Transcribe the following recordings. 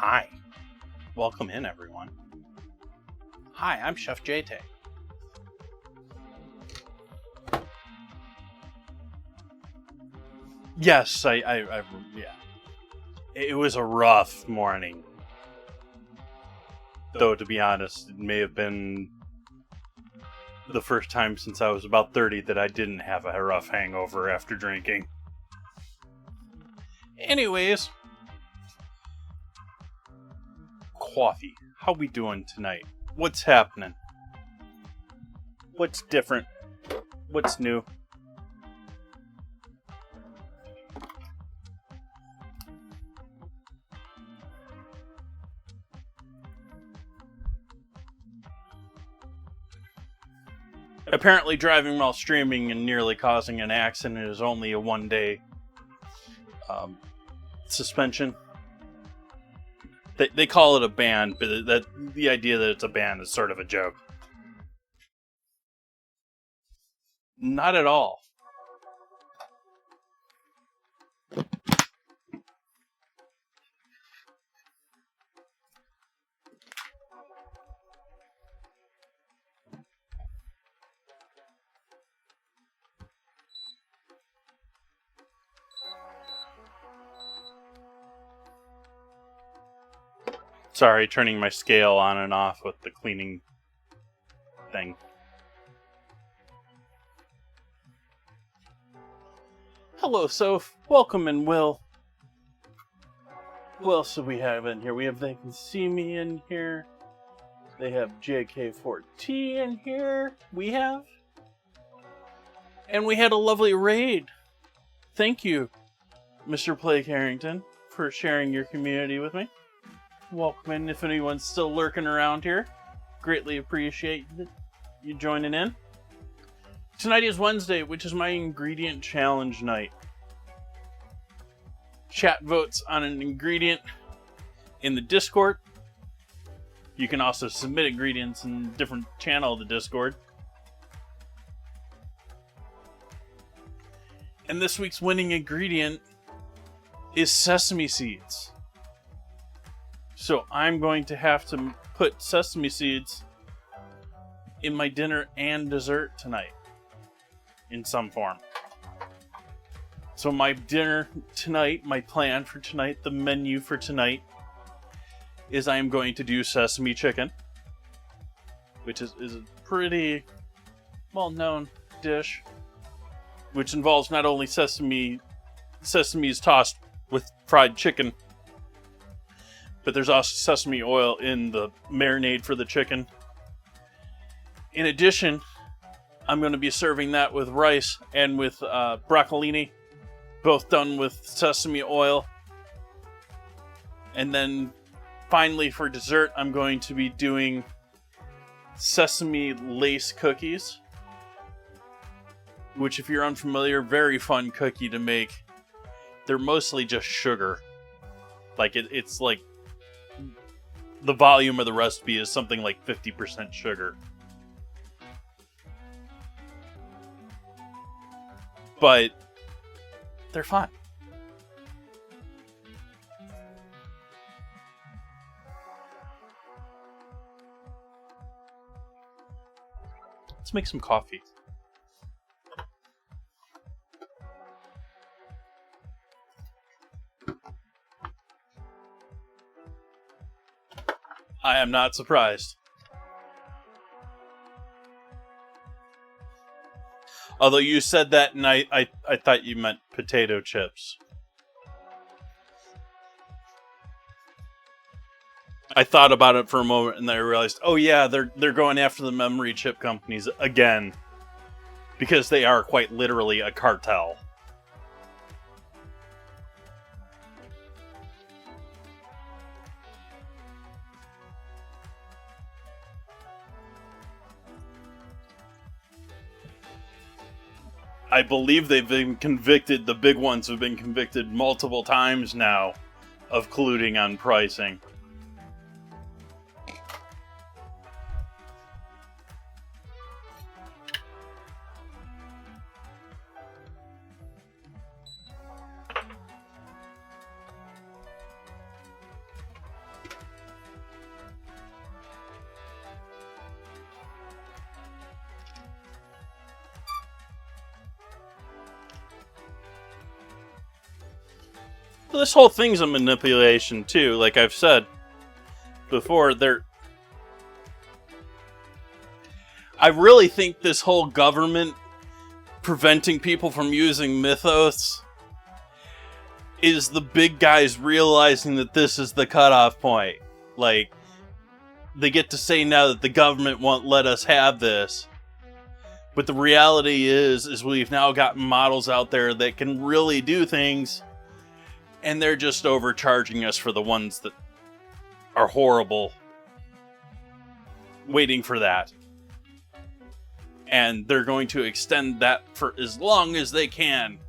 Hi. Welcome in, everyone. Hi, I'm Chef Jay Tay. Yes, yeah. It was a rough morning. Though, to be honest, it may have been the first time since I was about 30 that I didn't have a rough hangover after drinking. Anyways, coffee. How we doing tonight? What's happening? What's different? What's new? Apparently, driving while streaming and nearly causing an accident is only a one-day suspension. They call it a ban, but the idea that it's a ban is sort of a joke. Not at all. Sorry, turning my scale on and off with the cleaning thing. Hello, Soph. Welcome in, Will. Who else do we have in here? We have They Can See Me in here. They have JK4T in here. And we had a lovely raid. Thank you, Mr. Blake Harrington, for sharing your community with me. welcome in if anyone's still lurking around here. Greatly appreciate you joining in. Tonight is Wednesday, which is my ingredient challenge night. Chat votes on an ingredient in the Discord. You can also submit ingredients in a different channel of the Discord. And this week's winning ingredient is sesame seeds. So I'm going to have to put sesame seeds in my dinner and dessert tonight in some form. So my dinner tonight, my plan for tonight, the menu for tonight, is I am going to do sesame chicken, which is a pretty well-known dish, which involves not only sesame is tossed with fried chicken, but there's also sesame oil in the marinade for the chicken. In addition, I'm going to be serving that with rice and with broccolini, both done with sesame oil. And then finally for dessert, I'm going to be doing sesame lace cookies, which, if you're unfamiliar, very fun cookie to make. They're mostly just sugar. Like it's like the volume of the recipe is something like 50% sugar. But they're fun. Let's make some coffee. I am not surprised. Although you said that and I thought you meant potato chips. I thought about it for a moment and then I realized, oh yeah, they're going after the memory chip companies again. Because they are quite literally a cartel. I believe they've been convicted, the big ones have been convicted multiple times now of colluding on pricing. This whole thing's a manipulation too, like I've said before. I really think this whole government preventing people from using mythos is the big guys realizing that this is the cutoff point. Like, they get to say now that the government won't let us have this. But the reality is we've now got models out there that can really do things. And they're just overcharging us for the ones that are horrible. Waiting for that. And they're going to extend that for as long as they can.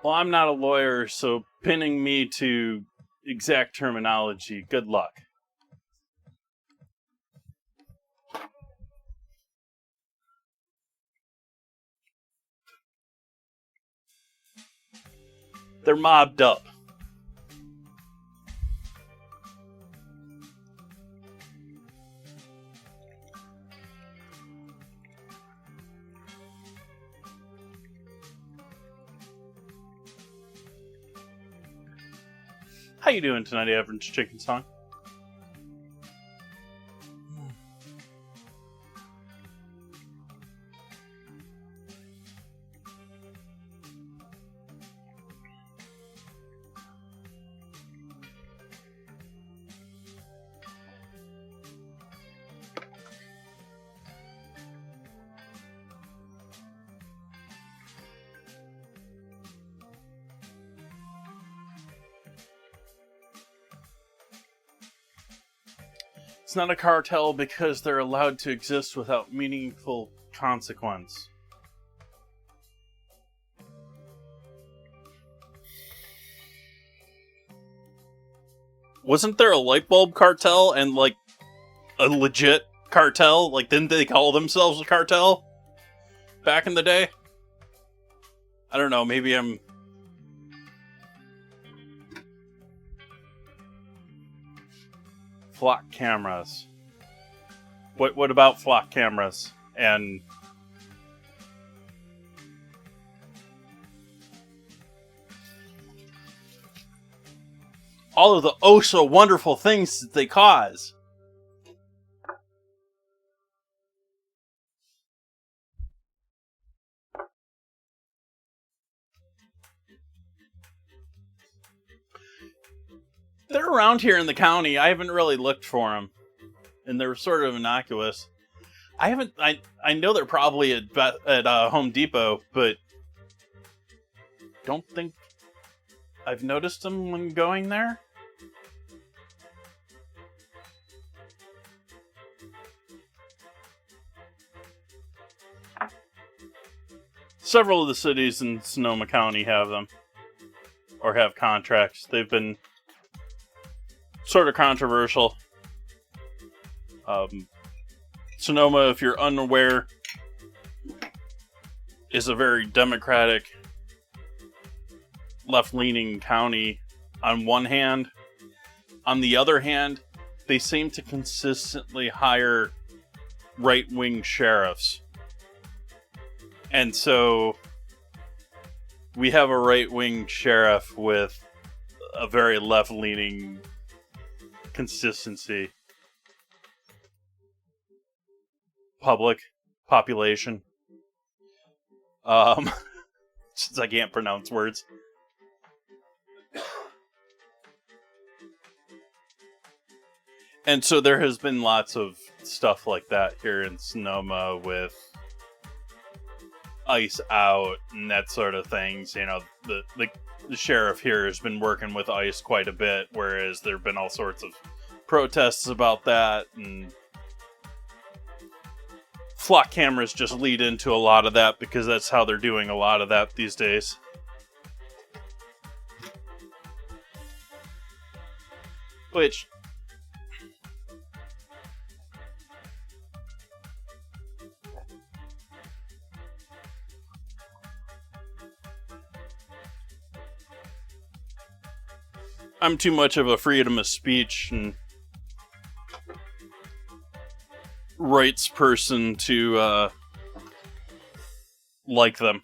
Well, I'm not a lawyer, so pinning me to exact terminology, good luck. They're mobbed up. How you doing tonight, Average Chicken Song? It's not a cartel because they're allowed to exist without meaningful consequence. Wasn't there a light bulb cartel and, like, a legit cartel? Like, didn't they call themselves a cartel back in the day? I don't know, maybe I'm... Flock cameras. What about flock cameras? And all of the oh so wonderful things that they cause. They're around here in the county. I haven't really looked for them, and they're sort of innocuous. I know they're probably at Home Depot, but don't think I've noticed them when going there. Several of the cities in Sonoma County have them, or have contracts. They've been sort of controversial. Sonoma, if you're unaware, is a very democratic, left-leaning county on one hand. On the other hand, they seem to consistently hire right-wing sheriffs. And so we have a right-wing sheriff with a very left-leaning consistency. Population. Since I can't pronounce words. And so there has been lots of stuff like that here in Sonoma with ICE out and that sort of things. You know, the sheriff here has been working with ICE quite a bit, whereas there have been all sorts of protests about that, and flock cameras just lead into a lot of that because that's how they're doing a lot of that these days. Which, I'm too much of a freedom of speech and rights person to like them.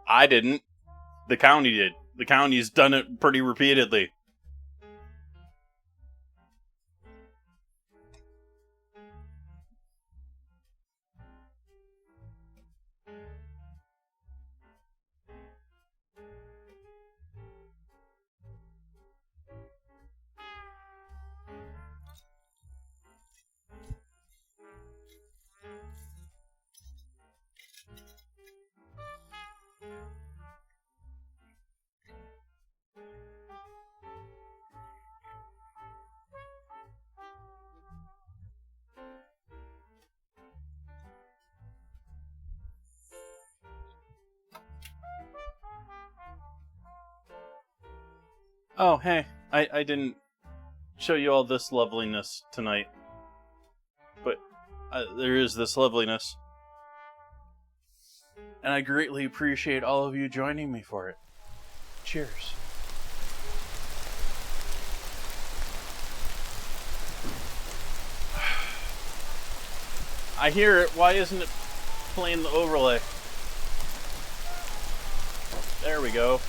I didn't. The county did. The county's done it pretty repeatedly. Oh, hey, I didn't show you all this loveliness tonight. But there is this loveliness. And I greatly appreciate all of you joining me for it. Cheers. I hear it. Why isn't it playing the overlay? There we go.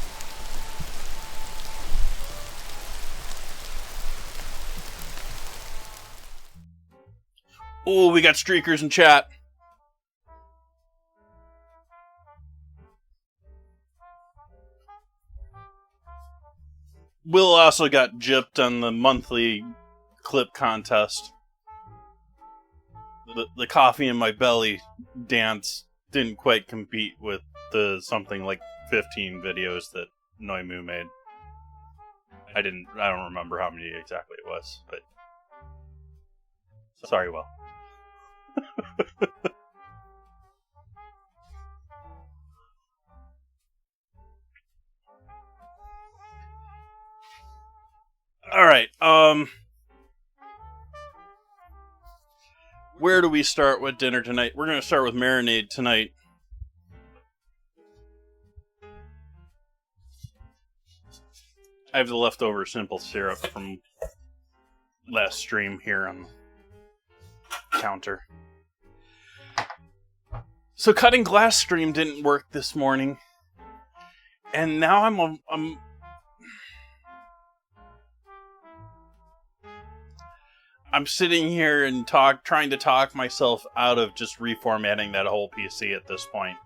Oh, we got streakers in chat. Will also got gypped on the monthly clip contest. The coffee in my belly dance didn't quite compete with the something like 15 videos that Noimu made. I don't remember how many exactly it was, but sorry, Will. All right. Where do we start with dinner tonight? We're going to start with marinade tonight. I have the leftover simple syrup from last stream here on the counter. So cutting glass stream didn't work this morning. And now I'm sitting here and trying to talk myself out of just reformatting that whole PC at this point.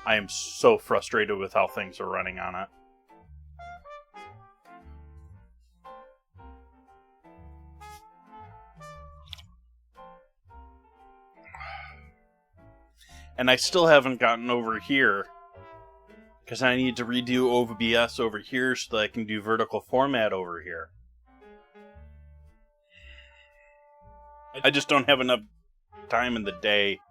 I am so frustrated with how things are running on it. And I still haven't gotten over here, because I need to redo OBS over here so that I can do vertical format over here. I just don't have enough time in the day.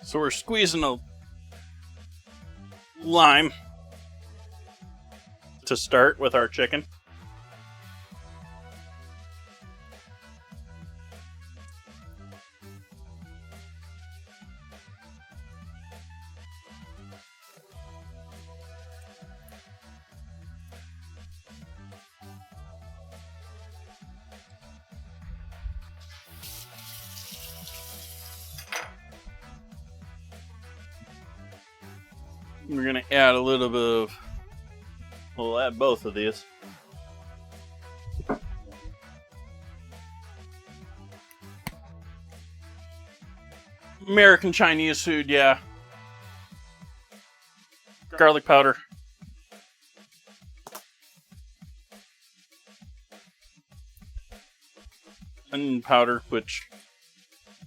So we're squeezing a lime to start with our chicken. We're going to add a little bit of... We'll add both of these. American Chinese food, yeah. Garlic powder. Onion powder, which...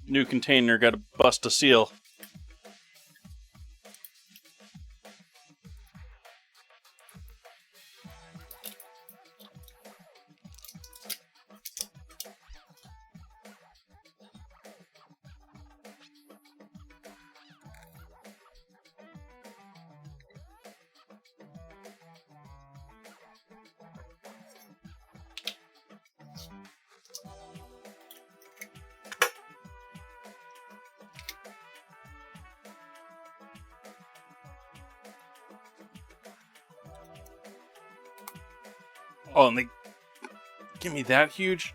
New container, got to bust a seal. Oh, and they give me that huge?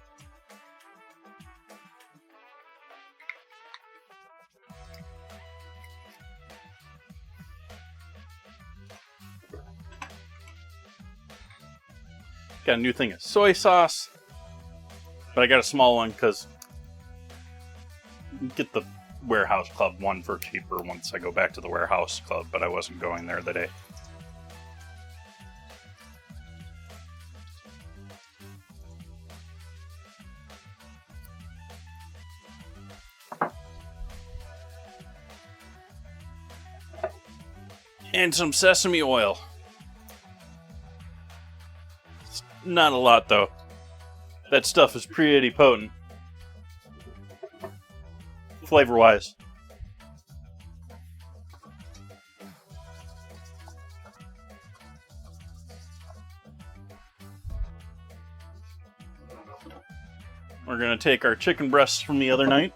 Got a new thing of soy sauce. But I got a small one because get the warehouse club one for cheaper once I go back to the warehouse club, but I wasn't going there today. And some sesame oil. It's not a lot, though. That stuff is pretty potent. Flavor-wise. We're going to take our chicken breasts from the other night.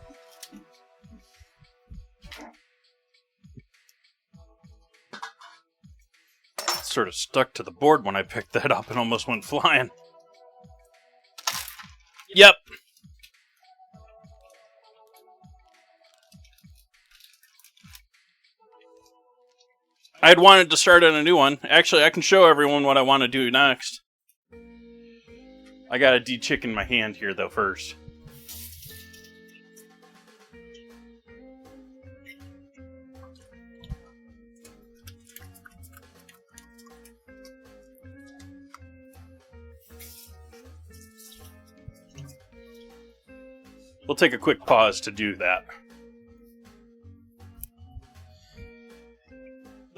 It sort of stuck to the board when I picked that up and almost went flying. Yep. I had wanted to start on a new one. Actually, I can show everyone what I want to do next. I gotta de-chicken my hand here, though, first. We'll take a quick pause to do that.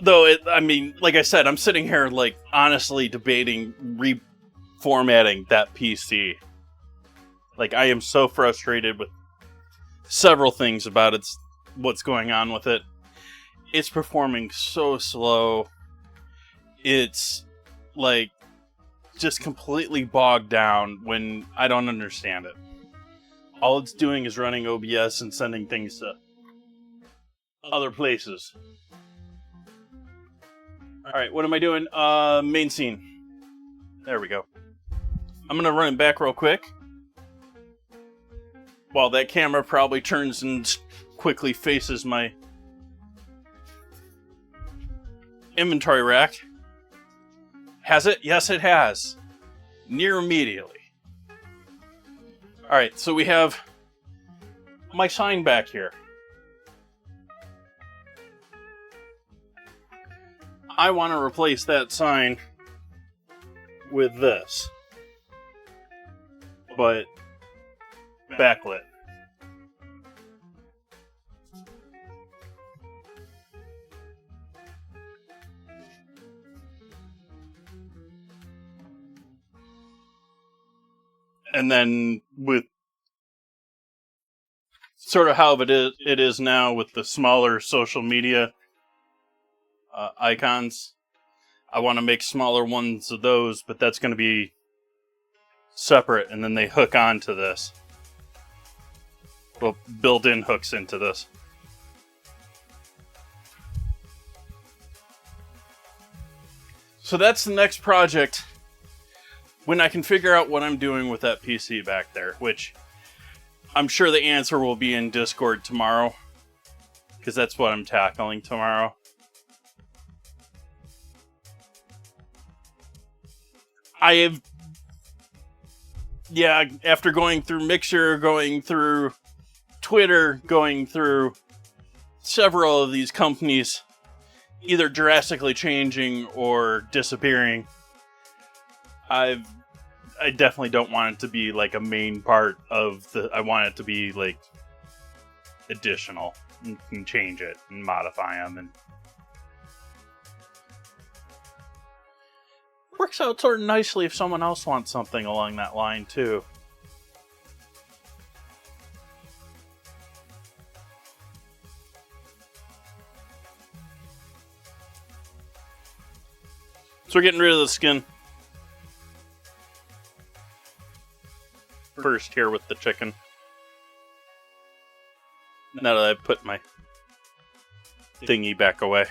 Though, like I said, I'm sitting here, like, honestly debating reformatting that PC. Like, I am so frustrated with several things about what's going on with it. It's performing so slow. It's, like, just completely bogged down when I don't understand it. All it's doing is running OBS and sending things to other places. Alright, what am I doing? Main scene. There we go. I'm gonna run it back real quick. While that camera probably turns and quickly faces my inventory rack. Has it? Yes, it has. Near immediately. Alright, so we have my sign back here. I want to replace that sign with this, but backlit. And then with sort of how it is now with the smaller social media icons. I want to make smaller ones of those, but that's going to be separate, and then they hook onto this. Well, built-in hooks into this. So that's the next project when I can figure out what I'm doing with that PC back there, which I'm sure the answer will be in Discord tomorrow, because that's what I'm tackling tomorrow. After going through Mixer, going through Twitter, going through several of these companies either drastically changing or disappearing, I definitely don't want it to be like a main part of I want it to be like additional. You can change it and modify them, and works out sort of nicely if someone else wants something along that line too. So we're getting rid of the skin first here with the chicken. Now that I've put my thingy back away.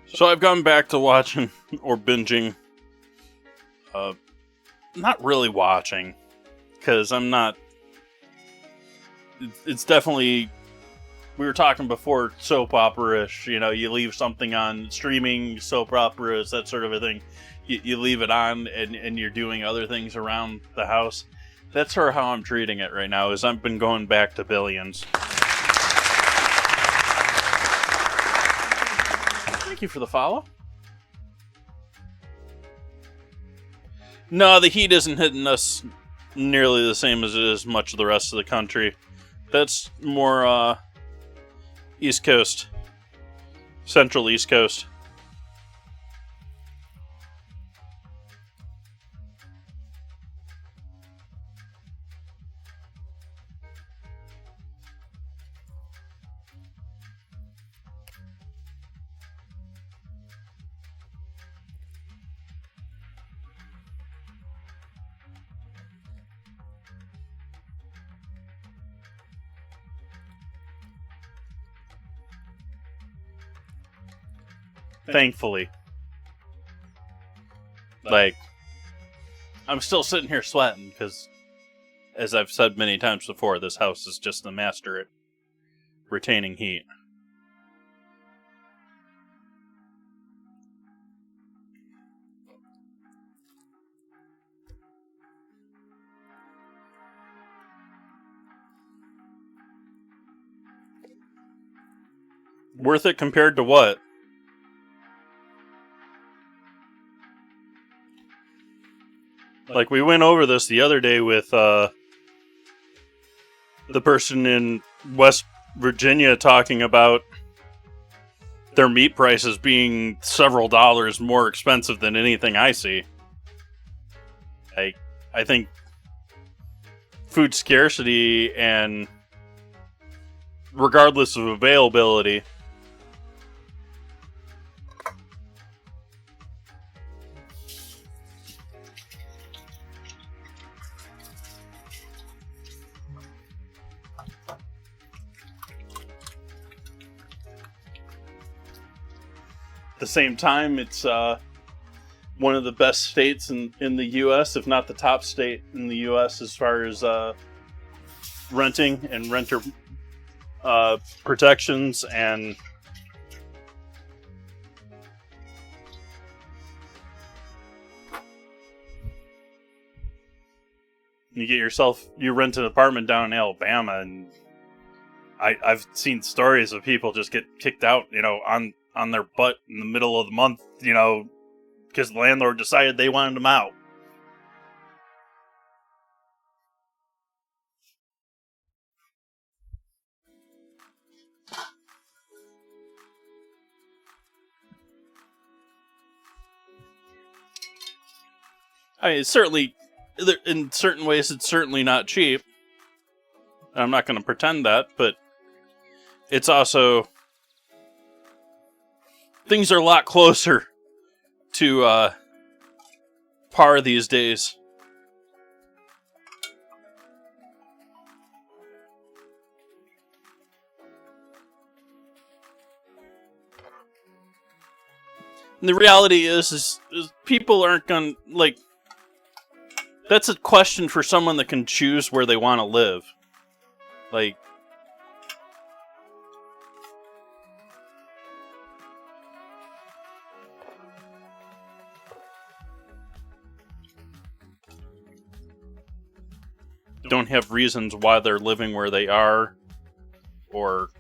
So I've gone back to watching or binging. Not really watching, because I'm not. It's definitely we were talking before soap opera-ish, you know, you leave something on streaming, soap operas, that sort of a thing. You leave it on and you're doing other things around the house. That's sort of how I'm treating it right now, is I've been going back to Billions. Thank you for the follow. No, the heat isn't hitting us nearly the same as it is much of the rest of the country. That's more East Coast. Central East Coast. Thankfully. Like, I'm still sitting here sweating because, as I've said many times before, this house is just the master at retaining heat. Worth it compared to what? Like, we went over this the other day with the person in West Virginia talking about their meat prices being several dollars more expensive than anything I see. I think food scarcity, and regardless of availability, at the same time, it's one of the best states in the U.S., if not the top state in the U.S. as far as renting and renter protections, and you rent an apartment down in Alabama, and I've seen stories of people just get kicked out, you know, on their butt in the middle of the month, you know, because the landlord decided they wanted them out. I mean, it's certainly, in certain ways, it's certainly not cheap. I'm not going to pretend that, but it's also, things are a lot closer to par these days. And the reality is people aren't going to, like, that's a question for someone that can choose where they want to live. Like, don't have reasons why they're living where they are, or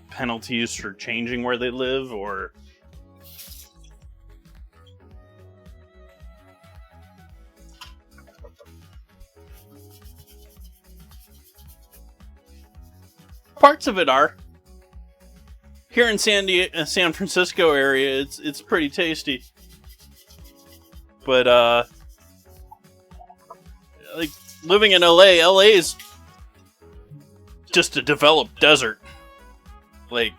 penalties for changing where they live, or parts of it are. Here in San Francisco area, it's pretty tasty. But like, living in LA is just a developed desert. Like,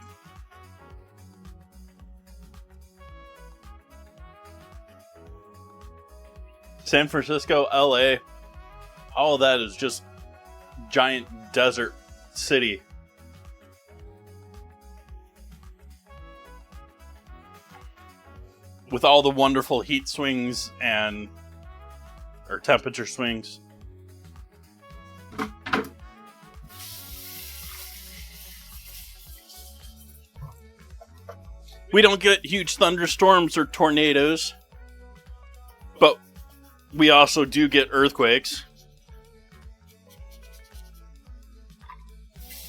San Francisco, LA, all of that is just giant desert city. With all the wonderful heat swings or temperature swings. We don't get huge thunderstorms or tornadoes, but we also do get earthquakes,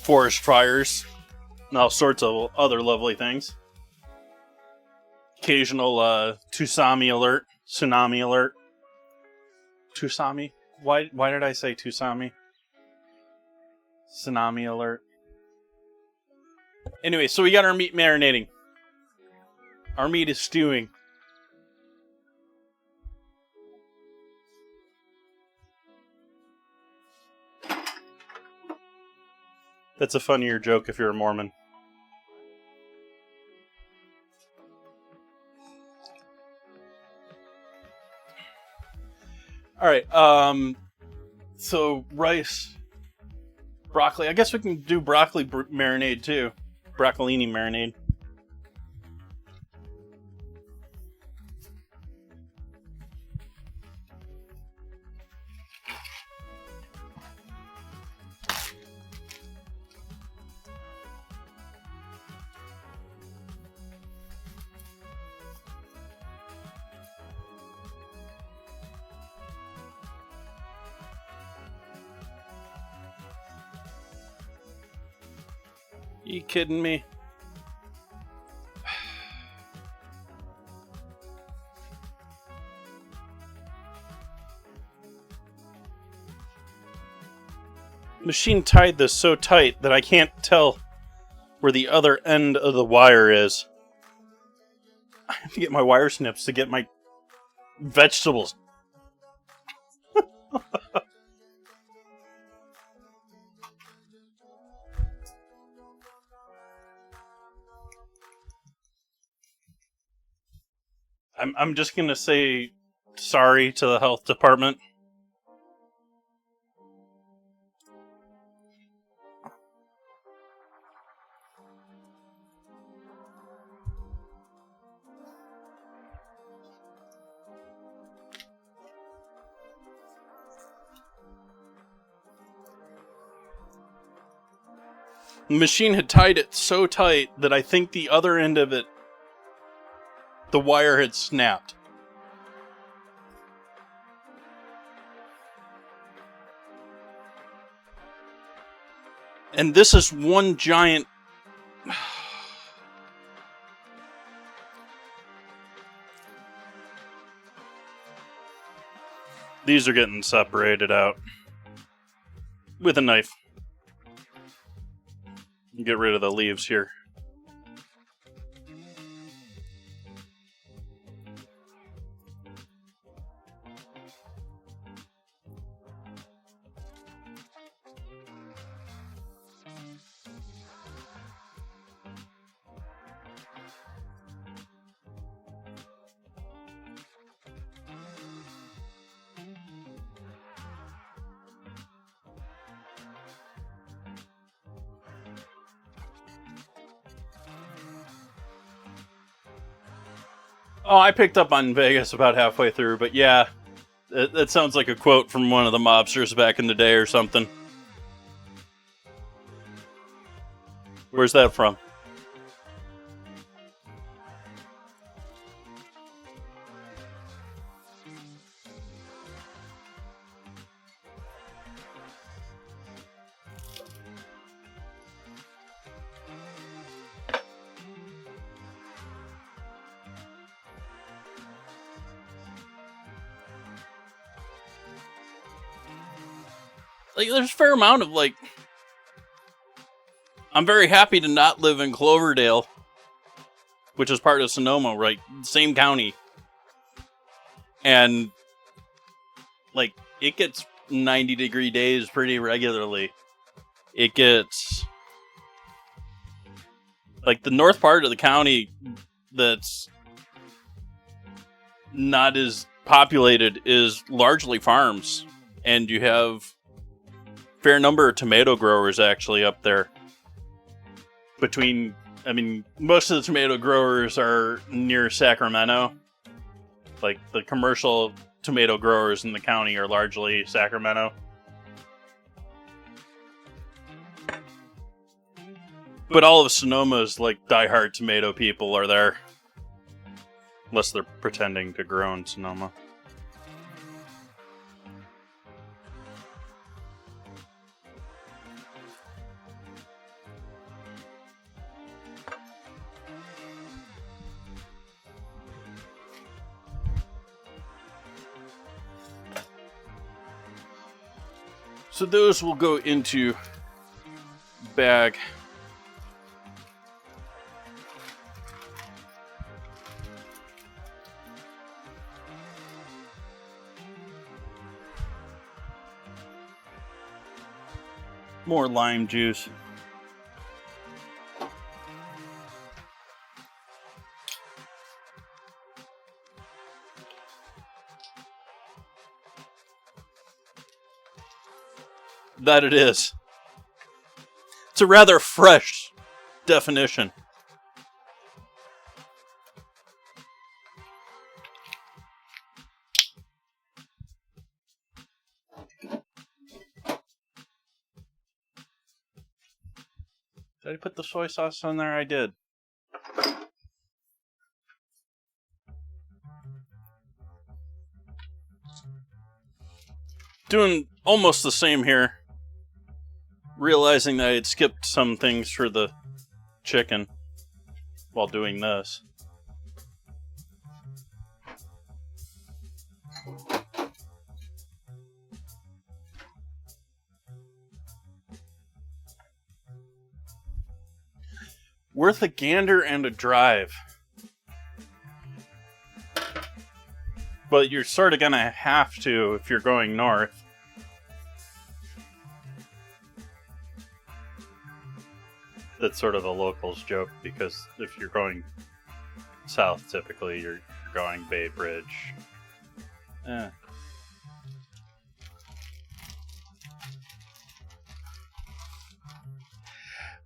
forest fires, and all sorts of other lovely things. Occasional tsunami alert. Tsunami? Why did I say tsunami? Tsunami alert. Anyway, so we got our meat marinating. Our meat is stewing. That's a funnier joke if you're a Mormon. Alright, so rice, broccoli. I guess we can do broccoli marinade too. Broccolini marinade. You kidding me? Machine tied this so tight that I can't tell where the other end of the wire is. I have to get my wire snips to get my vegetables. I'm just gonna say sorry to the health department. The machine had tied it so tight that I think the other end of it, the wire had snapped. And this is one giant... These are getting separated out with a knife. Get rid of the leaves here. Oh, I picked up on Vegas about halfway through, but yeah, that sounds like a quote from one of the mobsters back in the day or something. Where's that from? Like, there's a fair amount of, like... I'm very happy to not live in Cloverdale, which is part of Sonoma, right? Same county. And, like, it gets 90-degree days pretty regularly. It gets... Like, the north part of the county that's not as populated is largely farms. And you have... fair number of tomato growers actually up there. Most of the tomato growers are near Sacramento. Like, the commercial tomato growers in the county are largely Sacramento. But all of Sonoma's, like, diehard tomato people are there. Unless they're pretending to grow in Sonoma. So those will go into bag. More lime juice. That it is. It's a rather fresh definition. Did I put the soy sauce on there? I did. Doing almost the same here. Realizing that I had skipped some things for the chicken while doing this. Worth a gander and a drive. But you're sort of going to have to if you're going north. That's sort of a locals joke, because if you're going south, typically you're going Bay Bridge.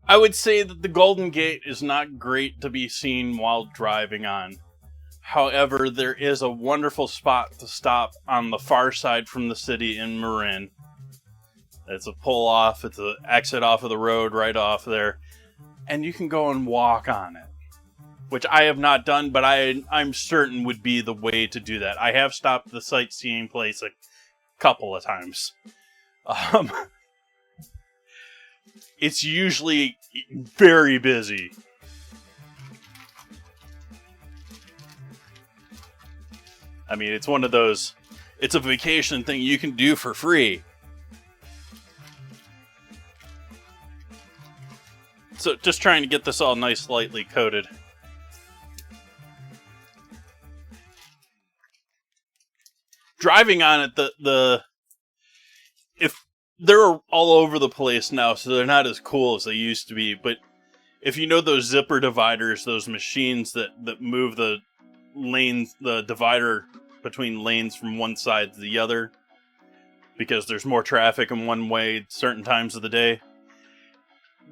I would say that the Golden Gate is not great to be seen while driving on. However, there is a wonderful spot to stop on the far side from the city in Marin. It's a pull off, it's an exit off of the road right off there. And you can go and walk on it, which I have not done, but I'm certain would be the way to do that. I have stopped the sightseeing place a couple of times. It's usually very busy. I mean, it's one of those, it's a vacation thing you can do for free. So just trying to get this all nice, lightly coated. Driving on it, if they're all over the place now, so they're not as cool as they used to be. But if you know those zipper dividers, those machines that move the lanes, the divider between lanes from one side to the other, because there's more traffic in one way certain times of the day.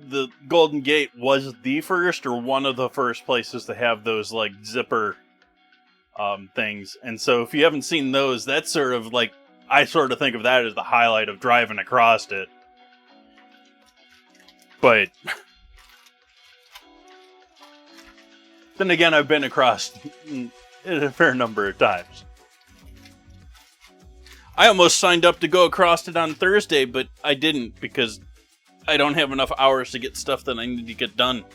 The Golden Gate was the first or one of the first places to have those like zipper things. And so if you haven't seen those, that's sort of like, I sort of think of that as the highlight of driving across it. But then again, I've been across a fair number of times. I almost signed up to go across it on Thursday, but I didn't because I don't have enough hours to get stuff that I need to get done.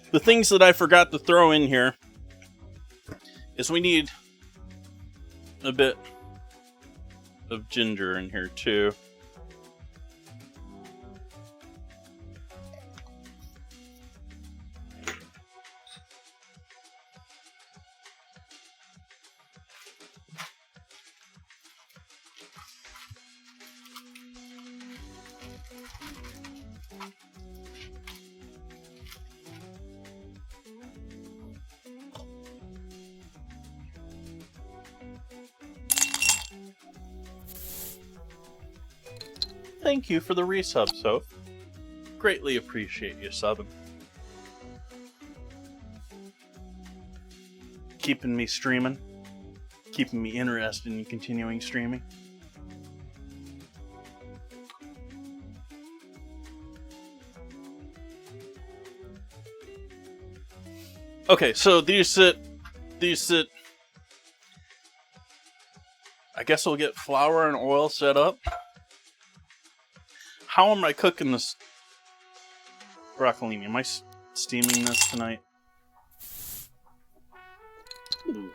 The things that I forgot to throw in here is we need a bit of ginger in here too. Thank you for the resub, Soph. Greatly appreciate you subbing. keeping me streaming, keeping me interested in continuing streaming. Okay, so these sit. I guess we'll get flour and oil set up. How am I cooking this broccolini? Am I steaming this tonight? Ooh.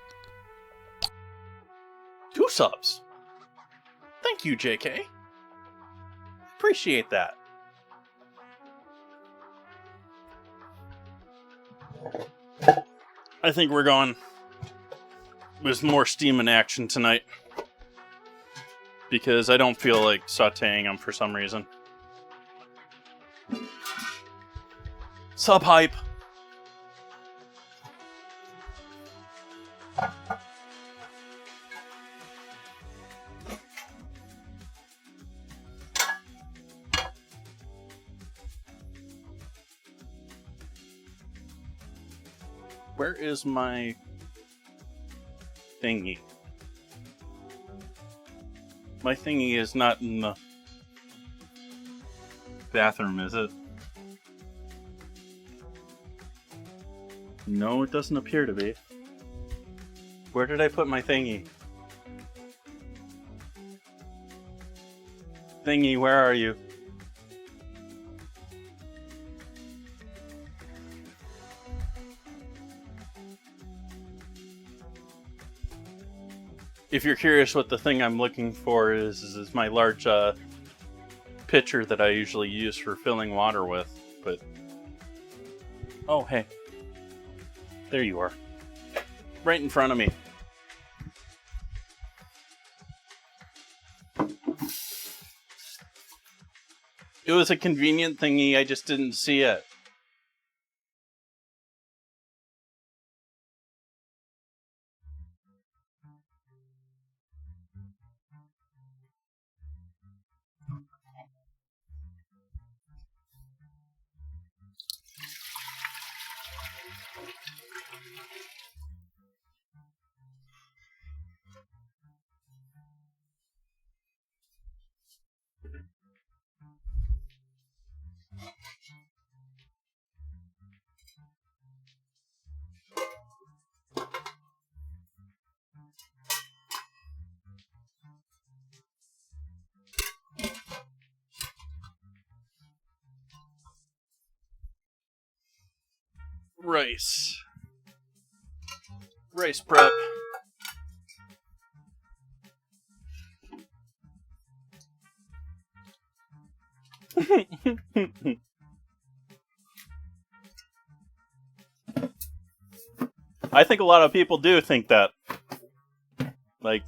2 subs. Thank you, JK. Appreciate that. I think we're going with more steaming action tonight, because I don't feel like sauteing them for some reason. Sub hype. Where is my thingy? My thingy is not in the bathroom, is it? No, it doesn't appear to be. Where did I put my thingy? Thingy, where are you? If you're curious what the thing I'm looking for is my large pitcher that I usually use for filling water with, but... Oh, hey. There you are. Right in front of me. It was a convenient thingy, I just didn't see it. Rice prep. I think a lot of people do think that. Like,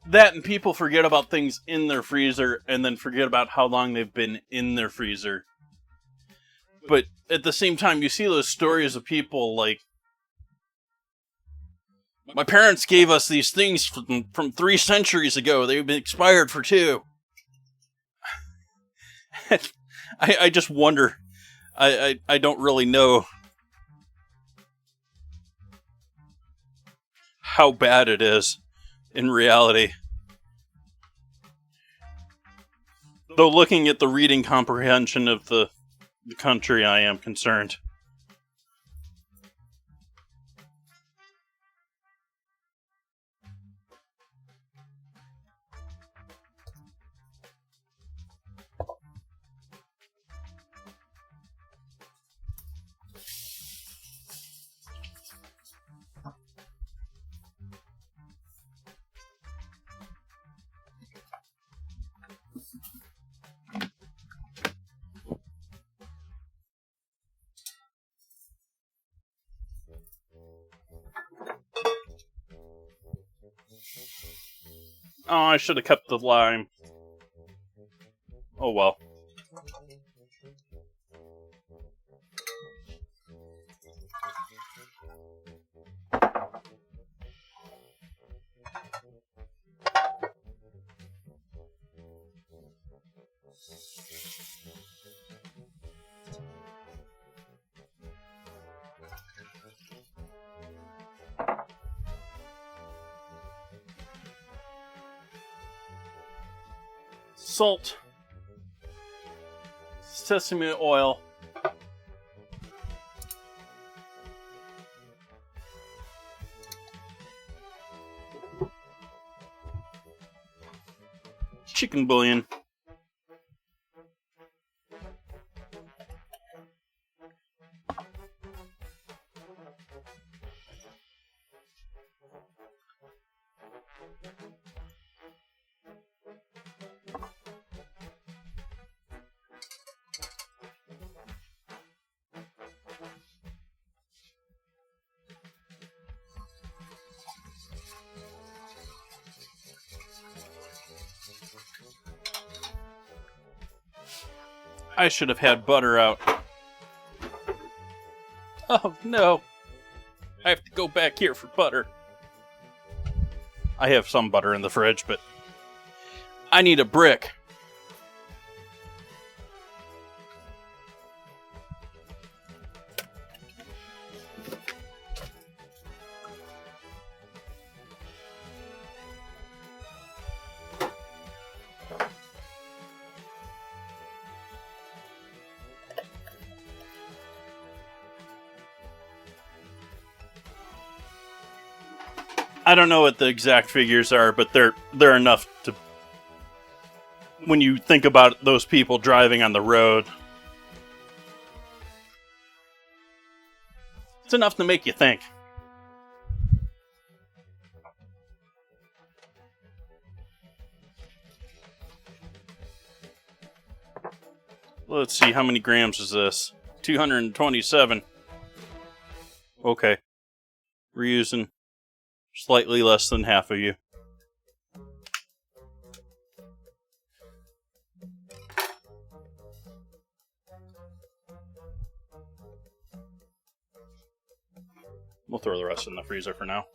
that, and people forget about things in their freezer and then forget about how long they've been in their freezer. But at the same time, you see those stories of people like, my parents gave us these things from 3 centuries ago. They've been expired for 2. I just wonder. I don't really know how bad it is in reality. Though looking at the reading comprehension of the country, I am concerned. Oh, I should have kept the lime. Oh well. Salt, sesame oil, chicken bouillon, I should have had butter out. Oh no. I have to go back here for butter. I have some butter in the fridge, but I need a brick. I don't know what the exact figures are, but they're enough to, when you think about those people driving on the road, it's enough to make you think. Let's see, how many grams is this? 227. Okay. We're using slightly less than half of you. We'll throw the rest in the freezer for now.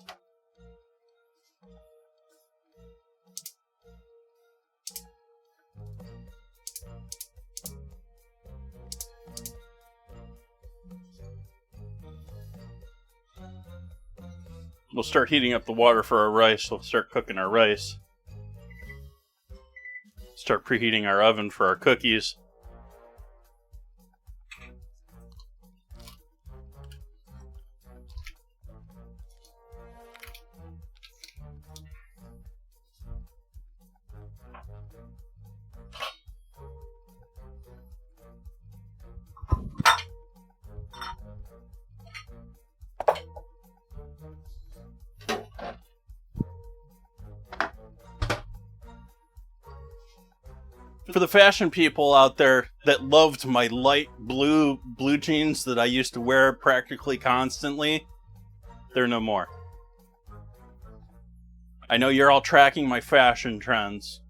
We'll start heating up the water for our rice. We'll start cooking our rice. Start preheating our oven for our cookies. For the fashion people out there that loved my light blue jeans that I used to wear practically constantly, they're no more. I know you're all tracking my fashion trends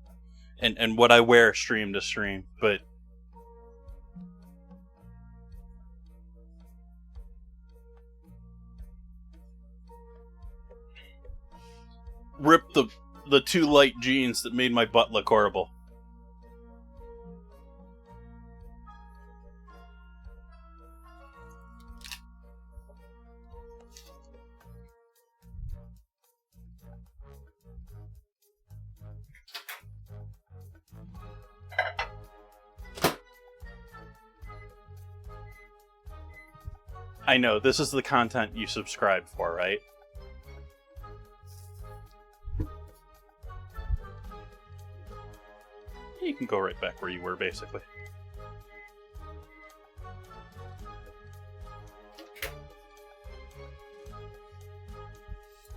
and what I wear stream to stream, but rip the too light jeans that made my butt look horrible. I know, this is the content you subscribe for, right? You can go right back where you were, basically.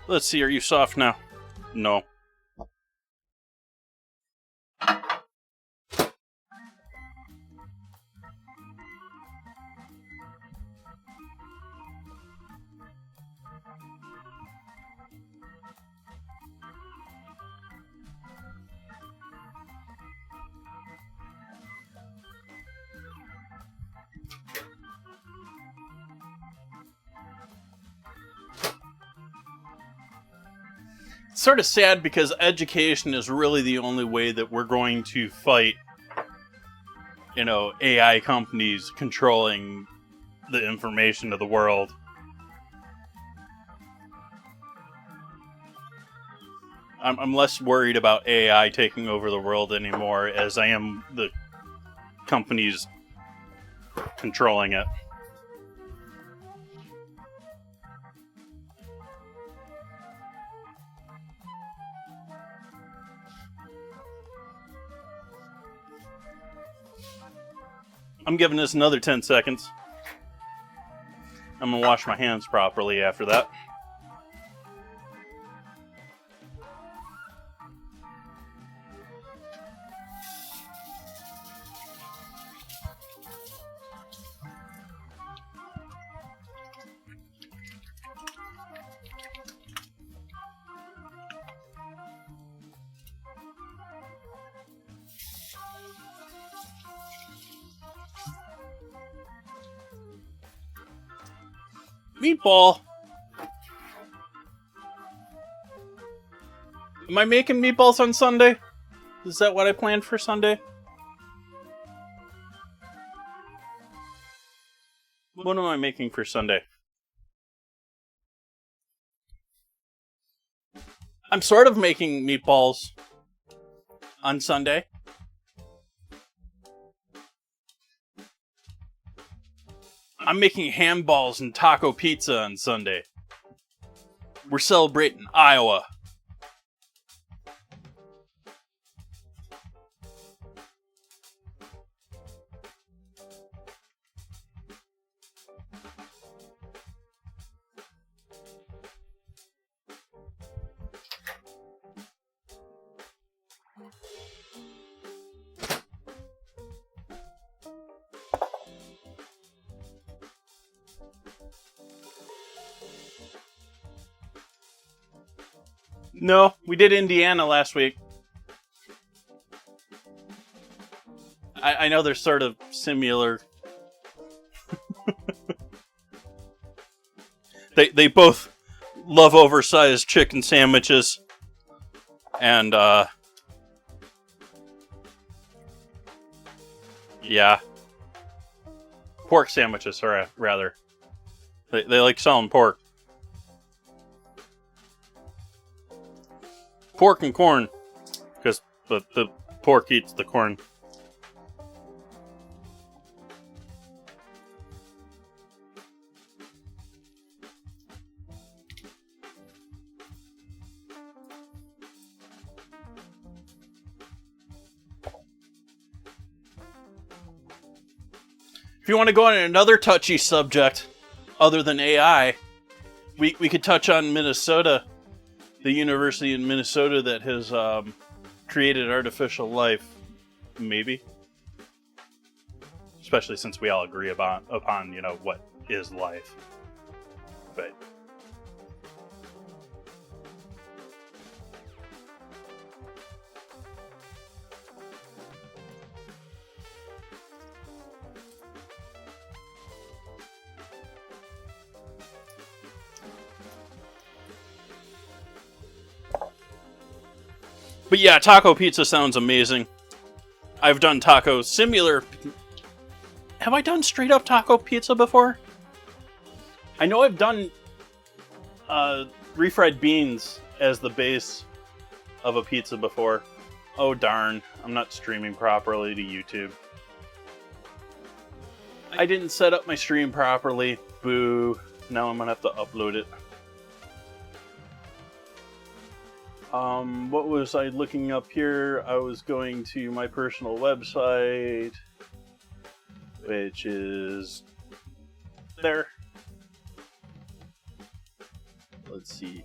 Let's see, are you soft now? No. Sort of sad because education is really the only way that we're going to fight AI companies controlling the information of the world. I'm less worried about AI taking over the world anymore as I am the companies controlling it. I'm giving this another 10 seconds. I'm going to wash my hands properly after that. Meatball. Am I making meatballs on Sunday? Is that what I planned for Sunday? What am I making for Sunday? I'm sort of making meatballs on Sunday. I'm making ham balls and taco pizza on Sunday. We're celebrating Iowa. No, we did Indiana last week. I know they're sort of similar. They both love oversized chicken sandwiches. And, yeah. Pork sandwiches, or rather. They like selling pork. Pork and corn, because the pork eats the corn. If you want to go on another touchy subject, other than AI, we could touch on Minnesota. The university in Minnesota that has created artificial life, maybe. Especially since we all agree upon what is life. But yeah, taco pizza sounds amazing. I've done tacos similar. Have I done straight up taco pizza before? I know I've done refried beans as the base of a pizza before. Oh darn, I'm not streaming properly to YouTube. I didn't set up my stream properly. Boo. Now I'm gonna have to upload it. What was I looking up here? I was going to my personal website, which is there. Let's see.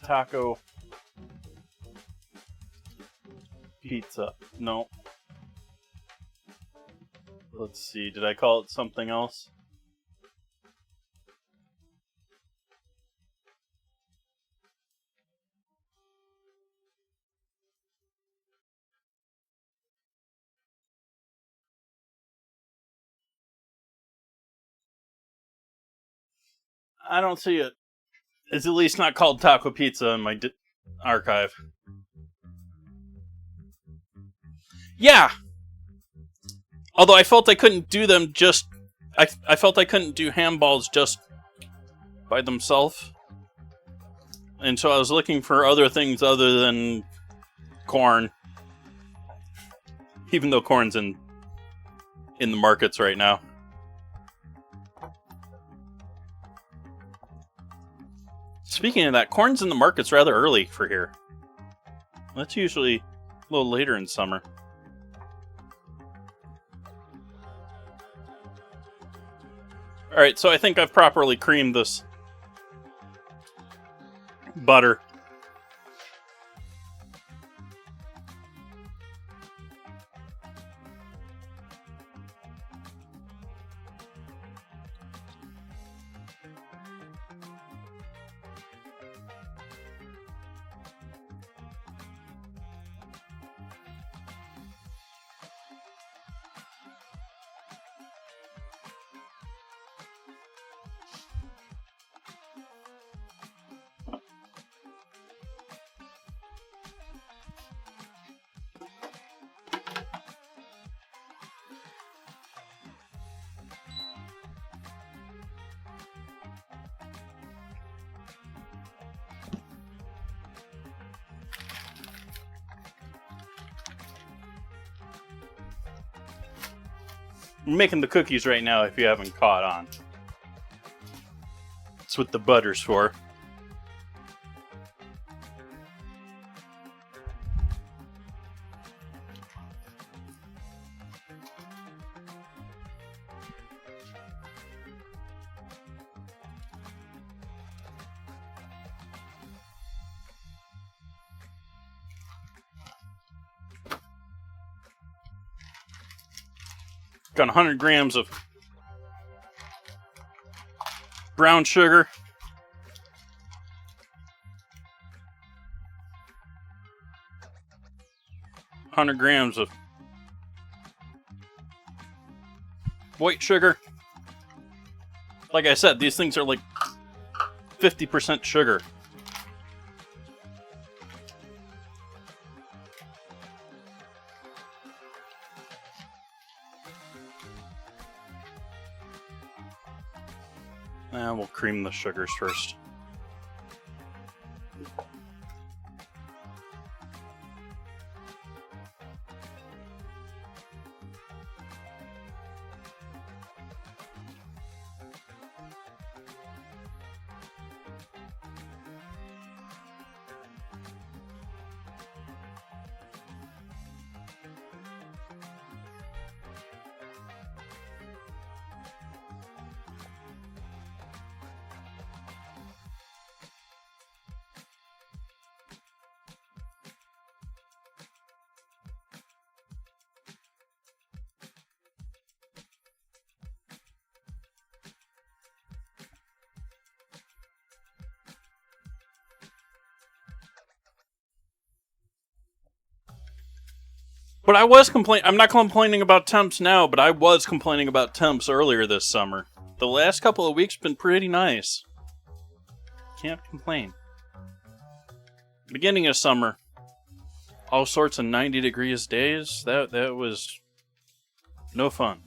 Taco pizza. No. Let's see. Did I call it something else? I don't see it. It's at least not called taco pizza in my archive. Yeah. Although I felt I couldn't do them just... I felt I couldn't do ham balls just by themselves. And so I was looking for other things other than corn. Even though corn's in the markets right now. Speaking of that, corn's in the markets rather early for here. That's usually a little later in summer. Alright, so I think I've properly creamed this butter. I'm making the cookies right now if you haven't caught on. That's what the butter's for. Got 100 grams of brown sugar. Hundred grams of white sugar. Like I said, these things are like 50% sugar. And we'll cream the sugars first. But I was complaining. I'm not complaining about temps now, but I was complaining about temps earlier this summer. The last couple of weeks been pretty nice. Can't complain. Beginning of summer, all sorts of 90 degrees days. That was no fun.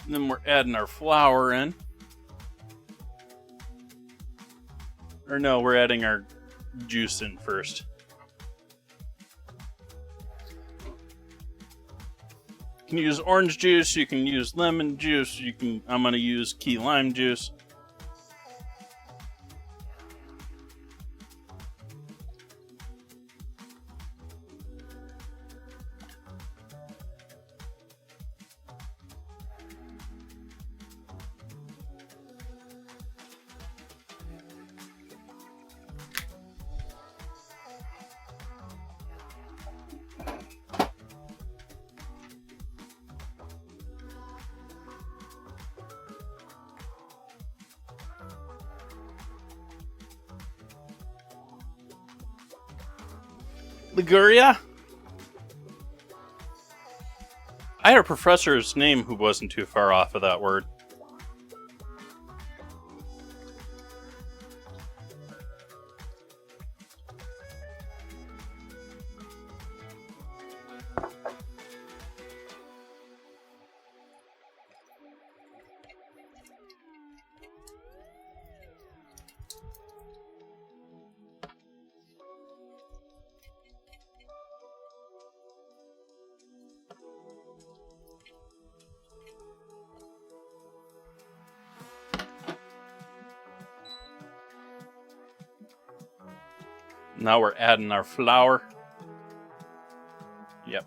And then we're adding our flour in. Or no, we're adding our juice in first. You can use orange juice, you can use lemon juice, I'm gonna use key lime juice. Liguria? I had a professor's name who wasn't too far off of that word. Now we're adding our flour. Yep.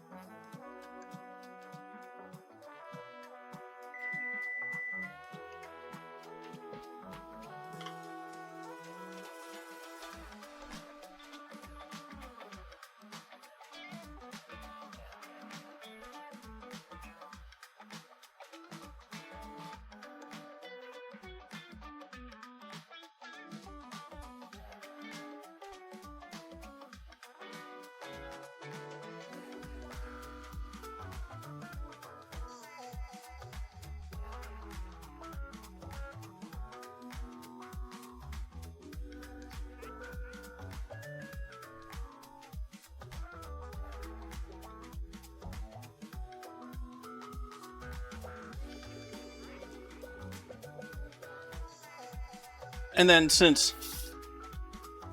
And then since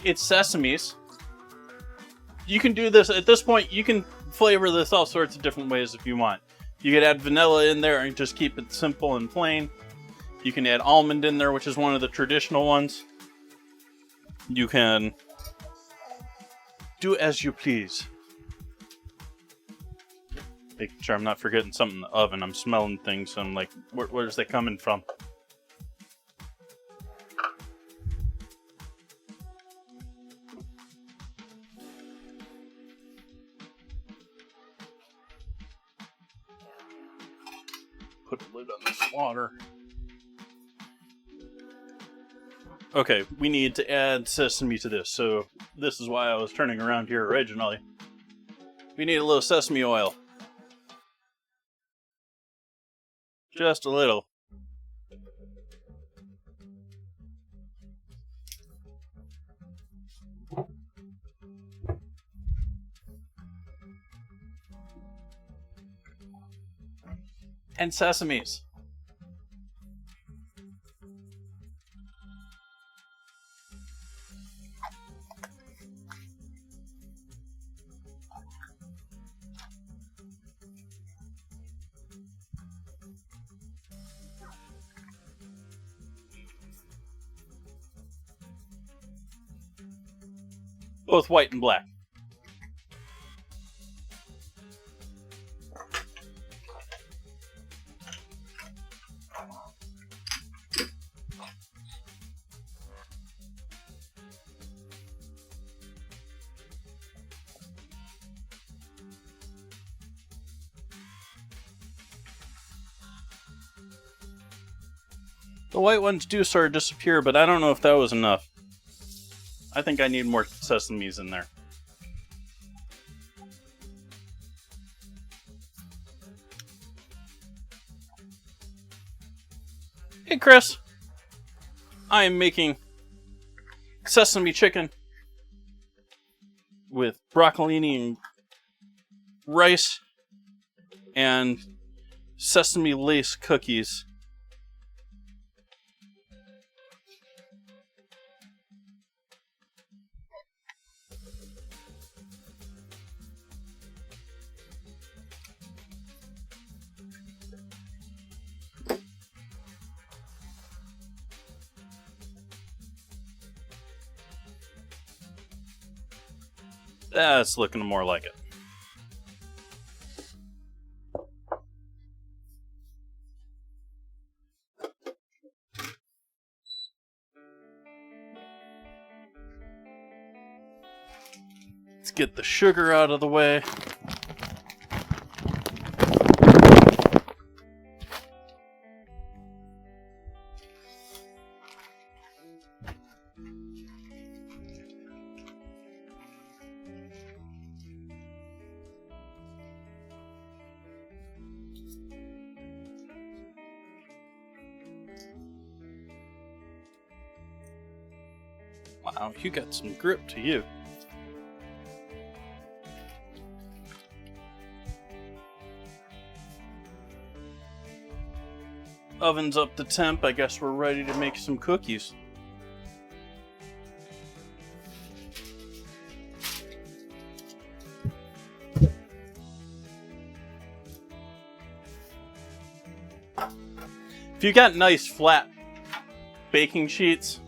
it's sesames, you can do this, at this point, you can flavor this all sorts of different ways if you want. You could add vanilla in there and just keep it simple and plain. You can add almond in there, which is one of the traditional ones. You can do as you please. Making sure I'm not forgetting something in the oven. I'm smelling things, so I'm like, where's they coming from? Put a lid on this water. Okay, we need to add sesame to this, so this is why I was turning around here originally. We need a little sesame oil. Just a little. And sesames. Both white and black. The white ones do sort of disappear, but I don't know if that was enough. I think I need more sesames in there. Hey Chris, I am making sesame chicken with broccolini and rice and sesame lace cookies. That's looking more like it. Let's get the sugar out of the way. Wow, you got some grip to you. Oven's up to temp. I guess we're ready to make some cookies. If you got nice flat baking sheets,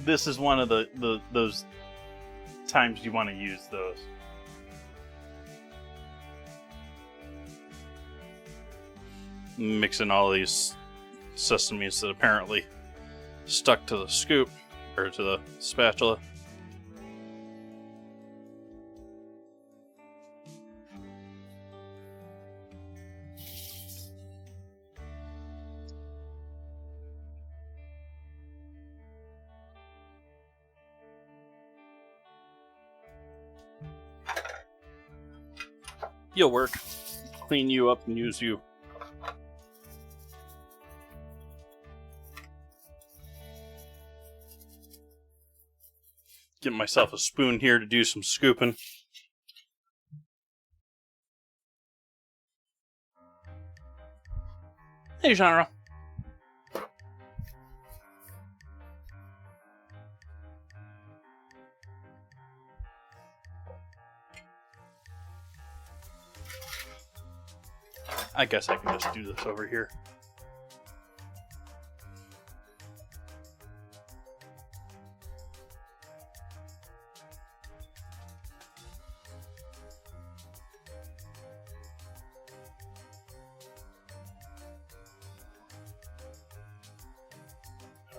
this is one of those times you want to use those. Mixing all these sesames that apparently stuck to the scoop or to the spatula. You'll work. Clean you up and use you. Get myself a spoon here to do some scooping. Hey, Genre. I guess I can just do this over here.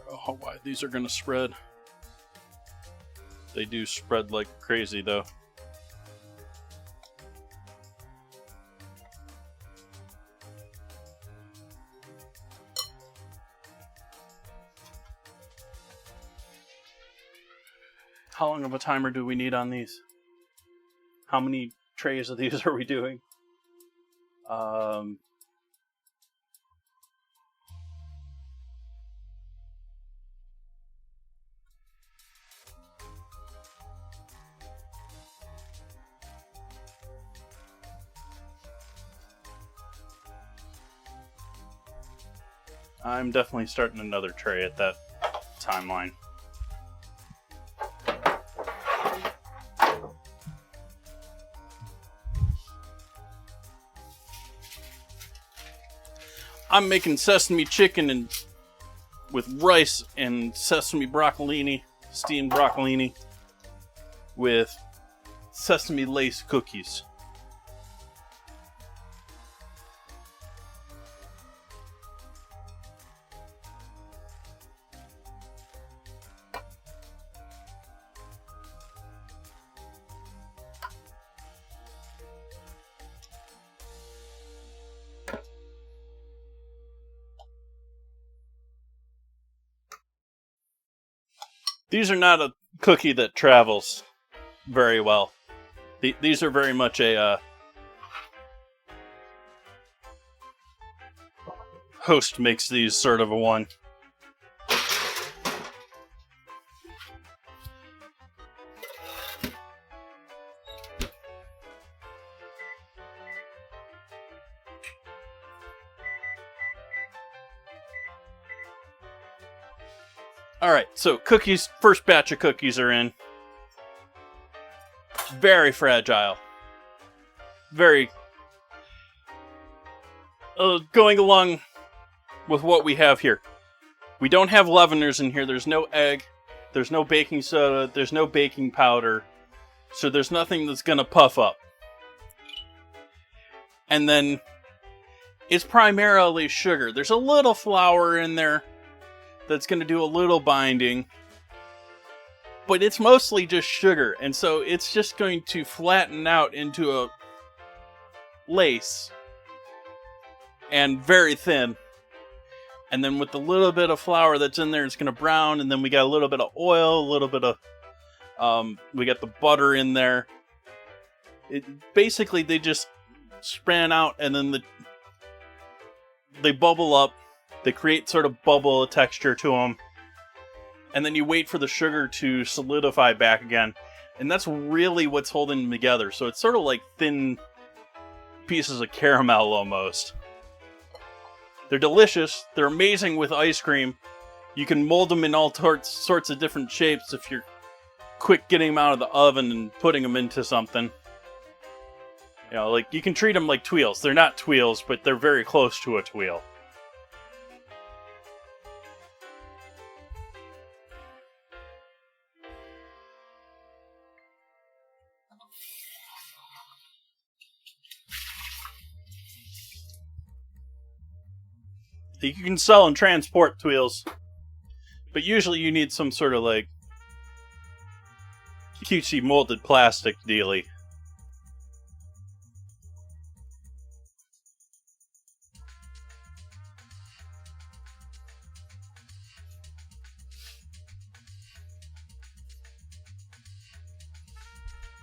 Oh, why these are gonna spread. They do spread like crazy though. How long of a timer do we need on these? How many trays of these are we doing? I'm definitely starting another tray at that timeline. I'm making sesame chicken and with rice and sesame broccolini, steamed broccolini, with sesame lace cookies. These are not a cookie that travels very well. These are very much a host makes these sort of a one. Alright, so cookies, first batch of cookies are in. Very fragile. Very... going along with what we have here. We don't have leaveners in here. There's no egg. There's no baking soda. There's no baking powder. So there's nothing that's going to puff up. And then it's primarily sugar. There's a little flour in there that's going to do a little binding, but it's mostly just sugar, and so it's just going to flatten out into a lace, and very thin, and then with the little bit of flour that's in there, it's going to brown, and then we got a little bit of oil, a little bit of, we got the butter in there. Basically, they just span out, and then they bubble up. They create sort of bubble texture to them, and then you wait for the sugar to solidify back again. And that's really what's holding them together. So it's sort of like thin pieces of caramel almost. They're delicious. They're amazing with ice cream. You can mold them in all sorts of different shapes if you're quick getting them out of the oven and putting them into something. You know, like, you can treat them like tuiles. They're not tuiles, but they're very close to a tuile. You can sell and transport tuiles, but usually you need some sort of, like, cutesy molded plastic dealy.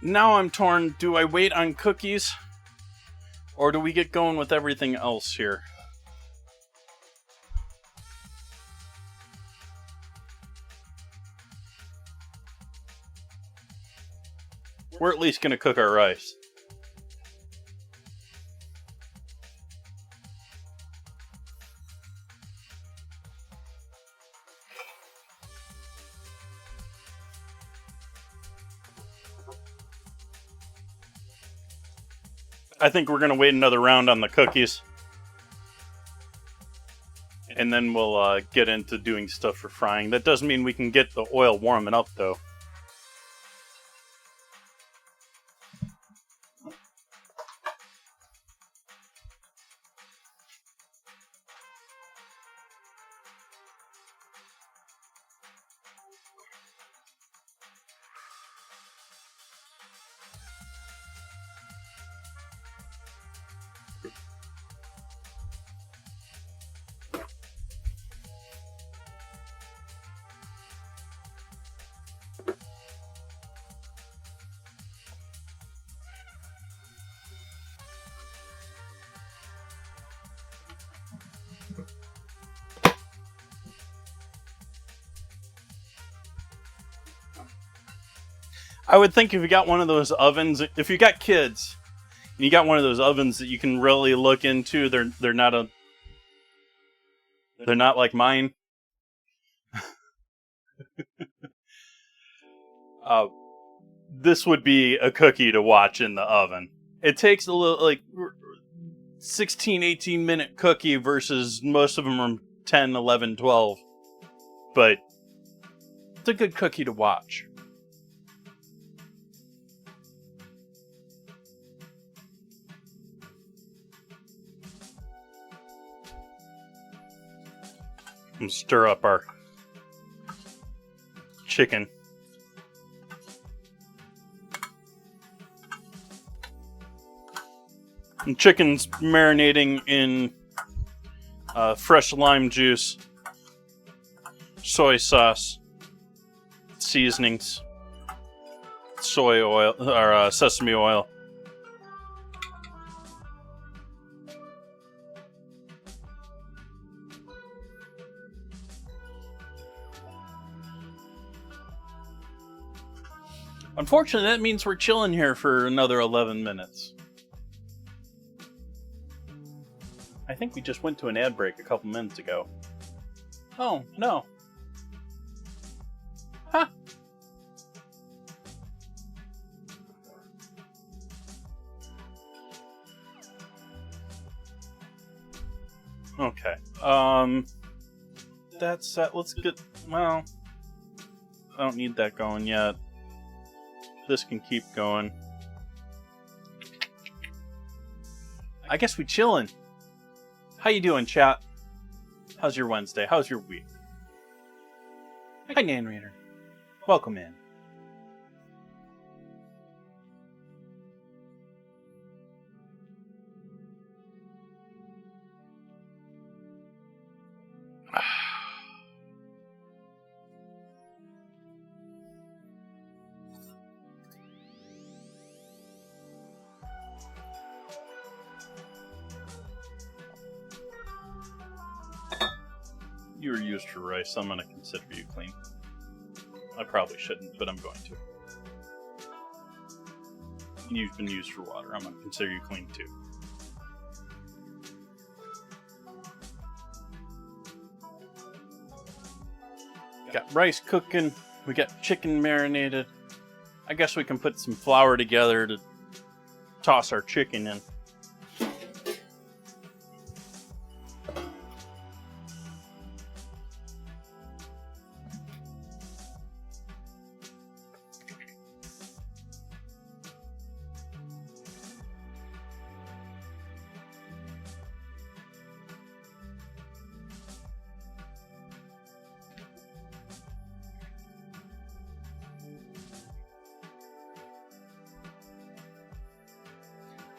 Now I'm torn. Do I wait on cookies? Or do we get going with everything else here? We're at least going to cook our rice. I think we're going to wait another round on the cookies. And then we'll get into doing stuff for frying. That does mean we can get the oil warming up, though. I would think if you got one of those ovens, if you got kids, and you got one of those ovens that you can really look into, they're not like mine. This would be a cookie to watch in the oven. It takes a little, like, 16, 18 minute cookie versus most of them are 10, 11, 12. But it's a good cookie to watch. And stir up our chicken. And chicken's marinating in fresh lime juice, soy sauce, seasonings, soy oil, or sesame oil. Unfortunately, that means we're chilling here for another 11 minutes. I think we just went to an ad break a couple minutes ago. Oh, no. Huh. Okay. That's set. Let's get... Well, I don't need that going yet. This can keep going. I guess we chillin'. How you doing, chat? How's your Wednesday? How's your week? Hi, Nan Reader. Welcome in. You were used for rice, so I'm going to consider you clean. I probably shouldn't, but I'm going to. You've been used for water. I'm going to consider you clean too. Got rice cooking. We got chicken marinated. I guess we can put some flour together to toss our chicken in.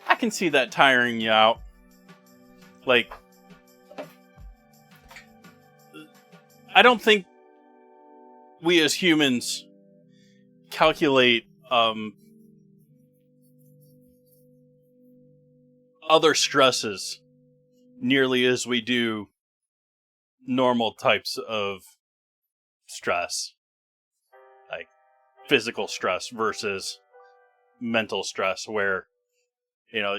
I can see that tiring you out. Like, I don't think we as humans calculate other stresses nearly as we do normal types of stress. Like physical stress versus mental stress, where, you know,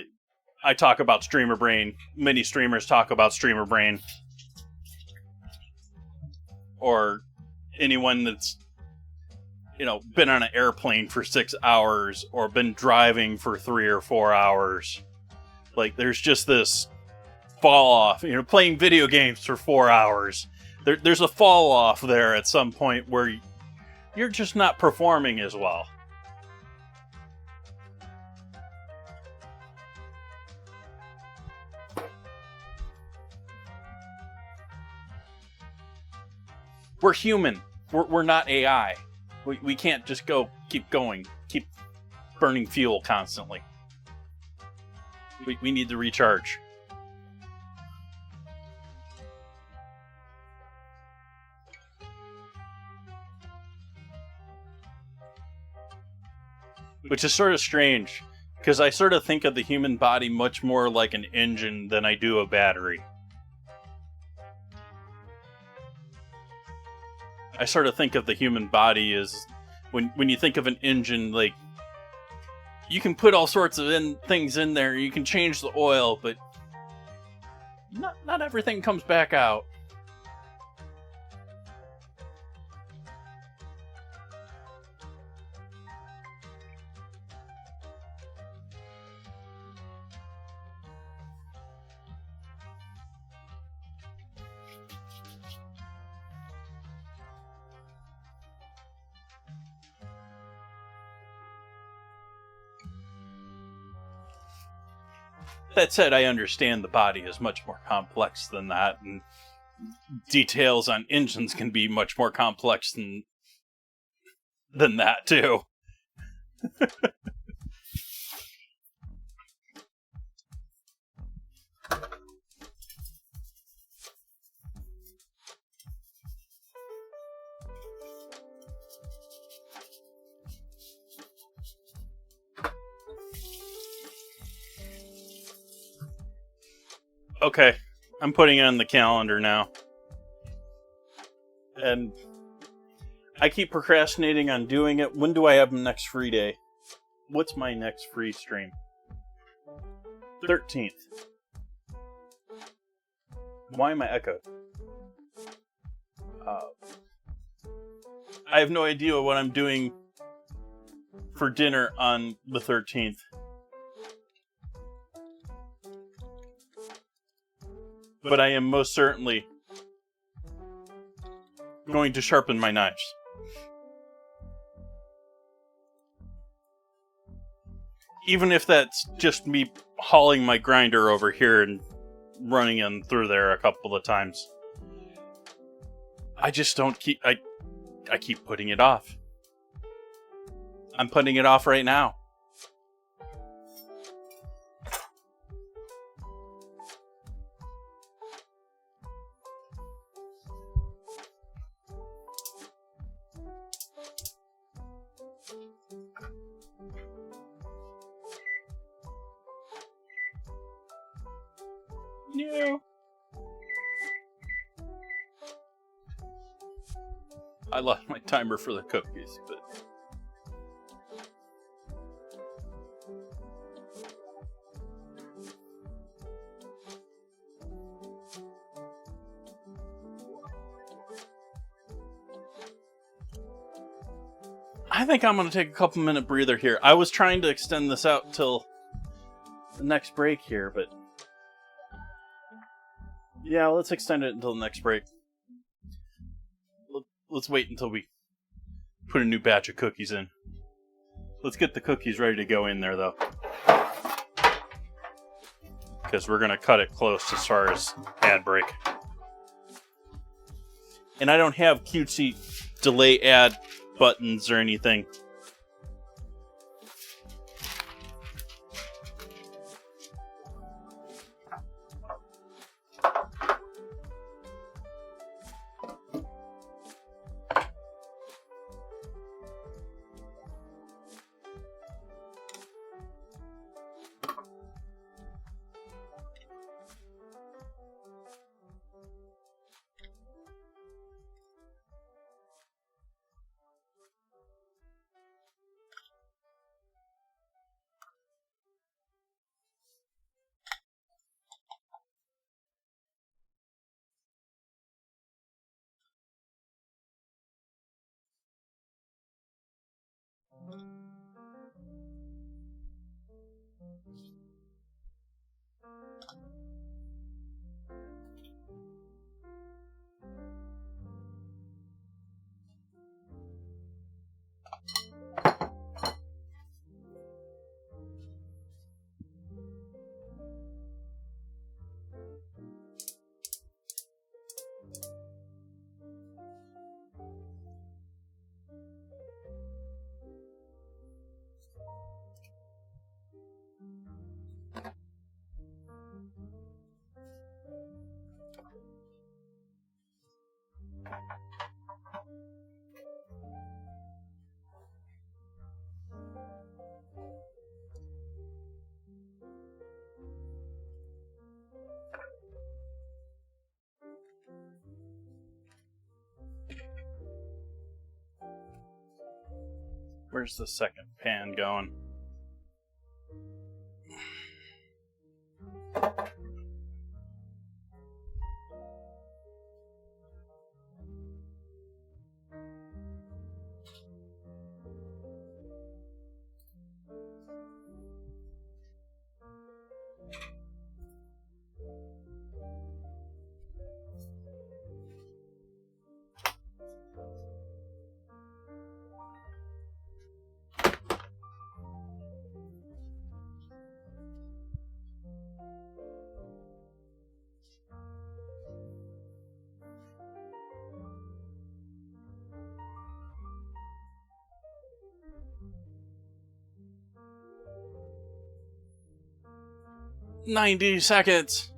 I talk about streamer brain. Many streamers talk about streamer brain. Or anyone that's, you know, been on an airplane for 6 hours or been driving for 3 or 4 hours. Like, there's just this fall off. You know, playing video games for 4 hours. There's a fall off there at some point where you're just not performing as well. We're human. We're not AI. We can't just keep going, keep burning fuel constantly. We need to recharge. Which is sort of strange, because I sort of think of the human body much more like an engine than I do a battery. I sort of think of the human body as, when you think of an engine, like, you can put all sorts of things in there, you can change the oil, but not everything comes back out. That said, I understand the body is much more complex than that, and details on engines can be much more complex than that, too. Okay, I'm putting it on the calendar now. And I keep procrastinating on doing it. When do I have the next free day? What's my next free stream? 13th. Why am I echoed? I have no idea what I'm doing for dinner on the 13th. But I am most certainly going to sharpen my knives. Even if that's just me hauling my grinder over here and running in through there a couple of times. I just don't keep... I keep putting it off. I'm putting it off right now. No. I lost my timer for the cookies, but... I think I'm going to take a couple minute breather here. I was trying to extend this out till the next break here, but... Yeah, let's extend it until the next break. Let's wait until we put a new batch of cookies in. Let's get the cookies ready to go in there, though. Because we're going to cut it close as far as ad break. And I don't have cutesy delay ad buttons or anything. Where's the second pan going? "90 seconds.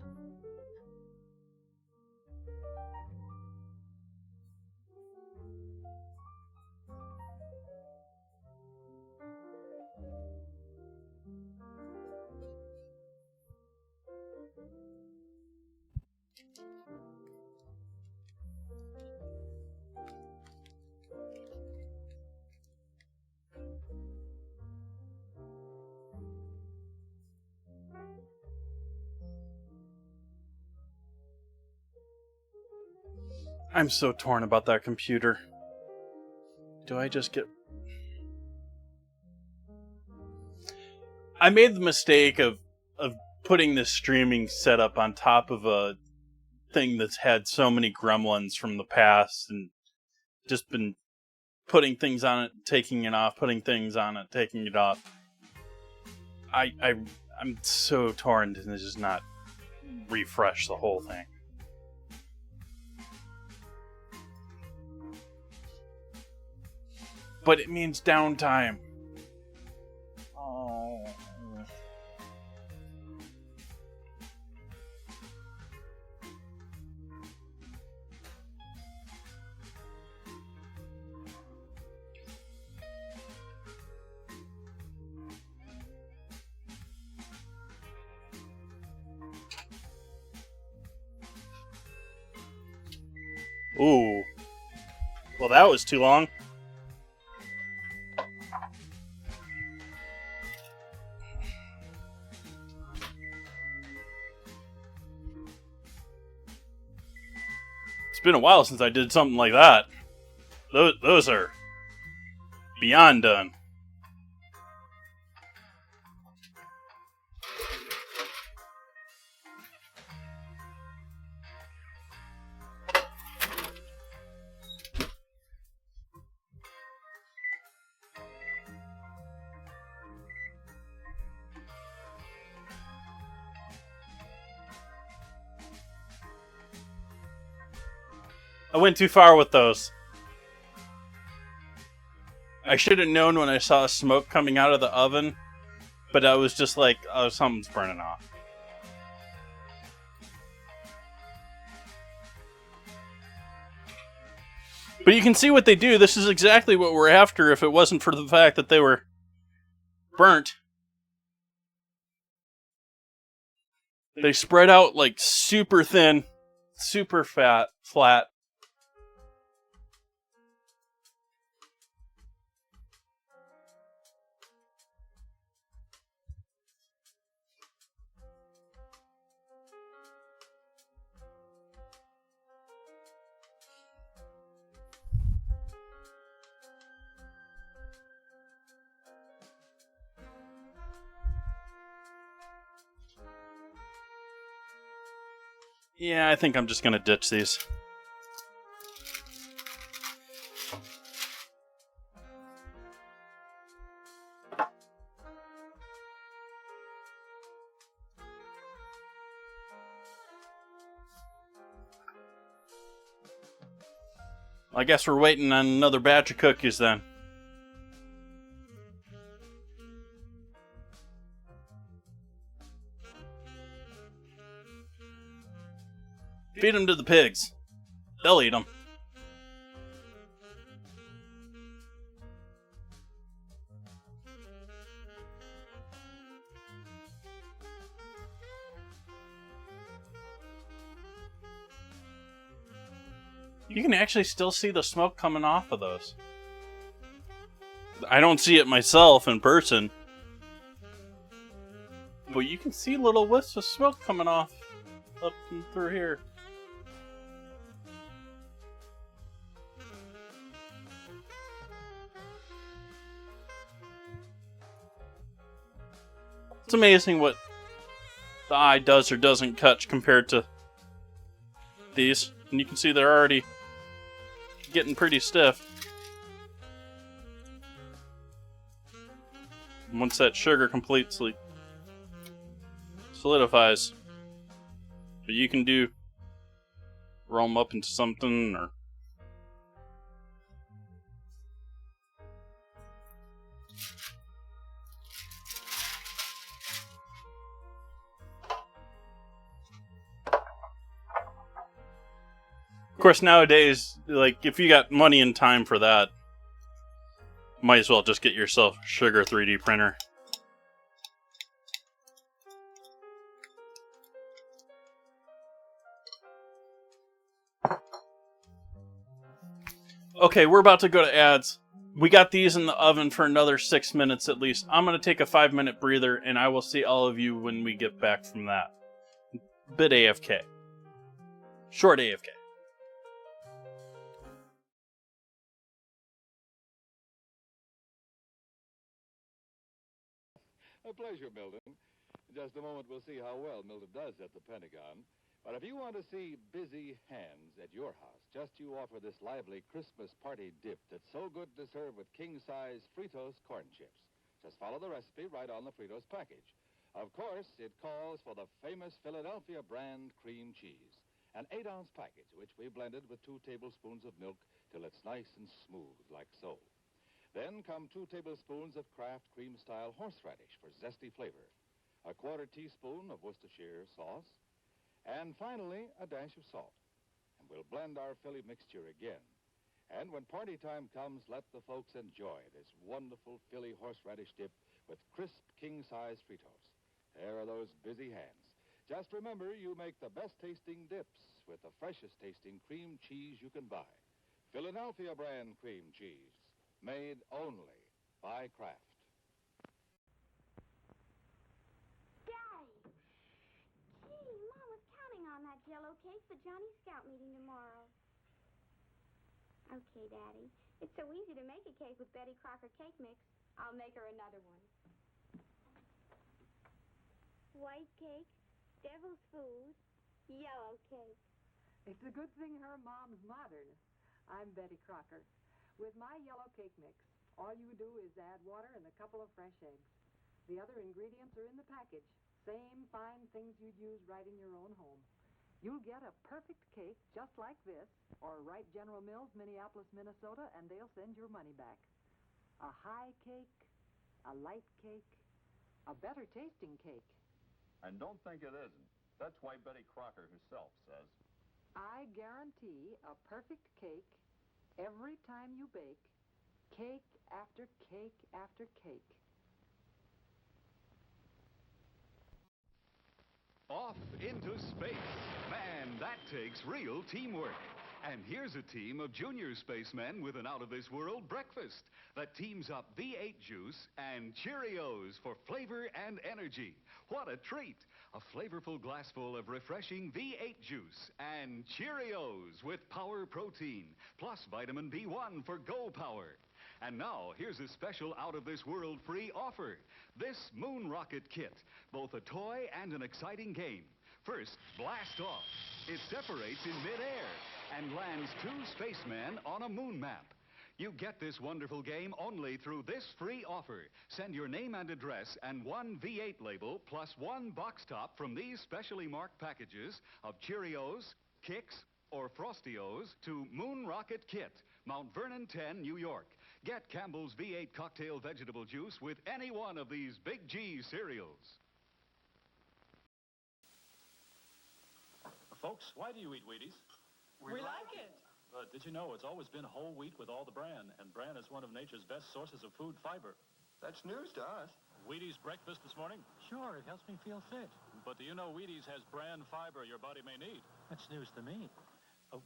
I'm so torn about that computer. Do I just get... I made the mistake of putting this streaming setup on top of a thing that's had so many gremlins from the past and just been putting things on it, taking it off, putting things on it, taking it off. I'm so torn to just not refresh the whole thing. But it means downtime. Oh. Ooh. Well, that was too long. It's been a while since I did something like that. Those are beyond done. I went too far with those. I should have known when I saw smoke coming out of the oven, but I was just like, oh, something's burning off. But you can see what they do. This is exactly what we're after if it wasn't for the fact that they were burnt. They spread out like super thin, super flat. Yeah, I think I'm just gonna ditch these. I guess we're waiting on another batch of cookies then. Feed them to the pigs. They'll eat them. You can actually still see the smoke coming off of those. I don't see it myself in person, but you can see little wisps of smoke coming off up and through here. It's amazing what the eye does or doesn't catch compared to these. And you can see they're already getting pretty stiff. Once that sugar completely solidifies. But you can roll them up into something or... Of course, nowadays, like, if you got money and time for that, might as well just get yourself a sugar 3D printer. Okay, we're about to go to ads. We got these in the oven for another 6 minutes at least. I'm going to take a 5-minute breather, and I will see all of you when we get back from that. Bit AFK. Short AFK. A pleasure, Milton. In just a moment, we'll see how well Milton does at the Pentagon. But if you want to see busy hands at your house, just you offer this lively Christmas party dip that's so good to serve with king-size Fritos corn chips. Just follow the recipe right on the Fritos package. Of course, it calls for the famous Philadelphia brand cream cheese, an 8-ounce package, which we blended with 2 tablespoons of milk till it's nice and smooth like so. Then come 2 tablespoons of Kraft cream-style horseradish for zesty flavor, a 1/4 teaspoon of Worcestershire sauce, and finally, a dash of salt. And we'll blend our Philly mixture again. And when party time comes, let the folks enjoy this wonderful Philly horseradish dip with crisp king-size Fritos. There are those busy hands. Just remember, you make the best-tasting dips with the freshest-tasting cream cheese you can buy. Philadelphia brand cream cheese, made only by Kraft. Daddy! Gee, Mom was counting on that Jell-O cake for Johnny's Scout meeting tomorrow. Okay, Daddy. It's so easy to make a cake with Betty Crocker cake mix. I'll make her another one. White cake, devil's food, yellow cake. It's a good thing her mom's modern. I'm Betty Crocker. With my yellow cake mix, all you do is add water and a couple of fresh eggs. The other ingredients are in the package. Same fine things you'd use right in your own home. You'll get a perfect cake just like this, or write General Mills, Minneapolis, Minnesota, and they'll send your money back. A high cake, a light cake, a better tasting cake. And don't think it isn't. That's why Betty Crocker herself says, I guarantee a perfect cake every time you bake, cake after cake after cake. Off into space. Man, that takes real teamwork. And here's a team of junior spacemen with an out-of-this-world breakfast that teams up V8 juice and Cheerios for flavor and energy. What a treat! A flavorful glassful of refreshing V8 juice and Cheerios with power protein, plus vitamin B1 for Go Power. And now, here's a special out-of-this-world free offer. This Moon Rocket Kit, both a toy and an exciting game. First, blast off. It separates in midair and lands 2 spacemen on a moon map. You get this wonderful game only through this free offer. Send your name and address and 1 V8 label plus 1 box top from these specially marked packages of Cheerios, Kix, or Frostios to Moon Rocket Kit, Mount Vernon 10, New York. Get Campbell's V8 cocktail vegetable juice with any one of these Big G cereals. Folks, why do you eat Wheaties? We like it. But did you know it's always been whole wheat with all the bran, and bran is one of nature's best sources of food fiber. That's news to us. Wheaties breakfast this morning? Sure, it helps me feel fit. But do you know Wheaties has bran fiber your body may need? That's news to me.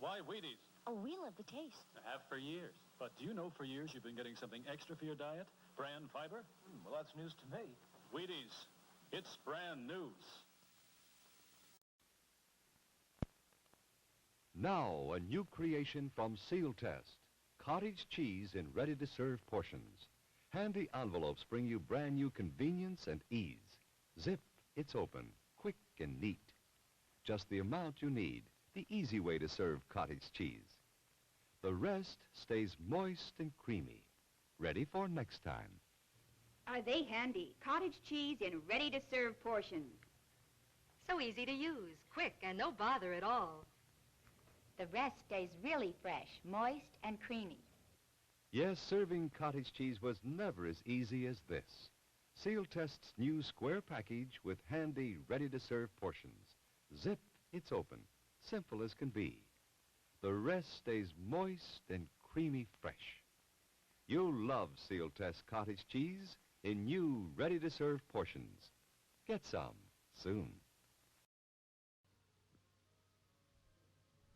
Why Wheaties? Oh, we love the taste. I have for years. But do you know for years you've been getting something extra for your diet? Bran fiber? Well, that's news to me. Wheaties. It's brand news. Now, a new creation from Seal Test. Cottage cheese in ready-to-serve portions. Handy envelopes bring you brand new convenience and ease. Zip, it's open, quick and neat. Just the amount you need, the easy way to serve cottage cheese. The rest stays moist and creamy, ready for next time. Are they handy? Cottage cheese in ready-to-serve portions. So easy to use, quick, and no bother at all. The rest stays really fresh, moist and creamy. Yes, serving cottage cheese was never as easy as this. Seal Test's new square package with handy, ready-to-serve portions. Zip, it's open, simple as can be. The rest stays moist and creamy fresh. You'll love Seal Test cottage cheese in new, ready-to-serve portions. Get some soon.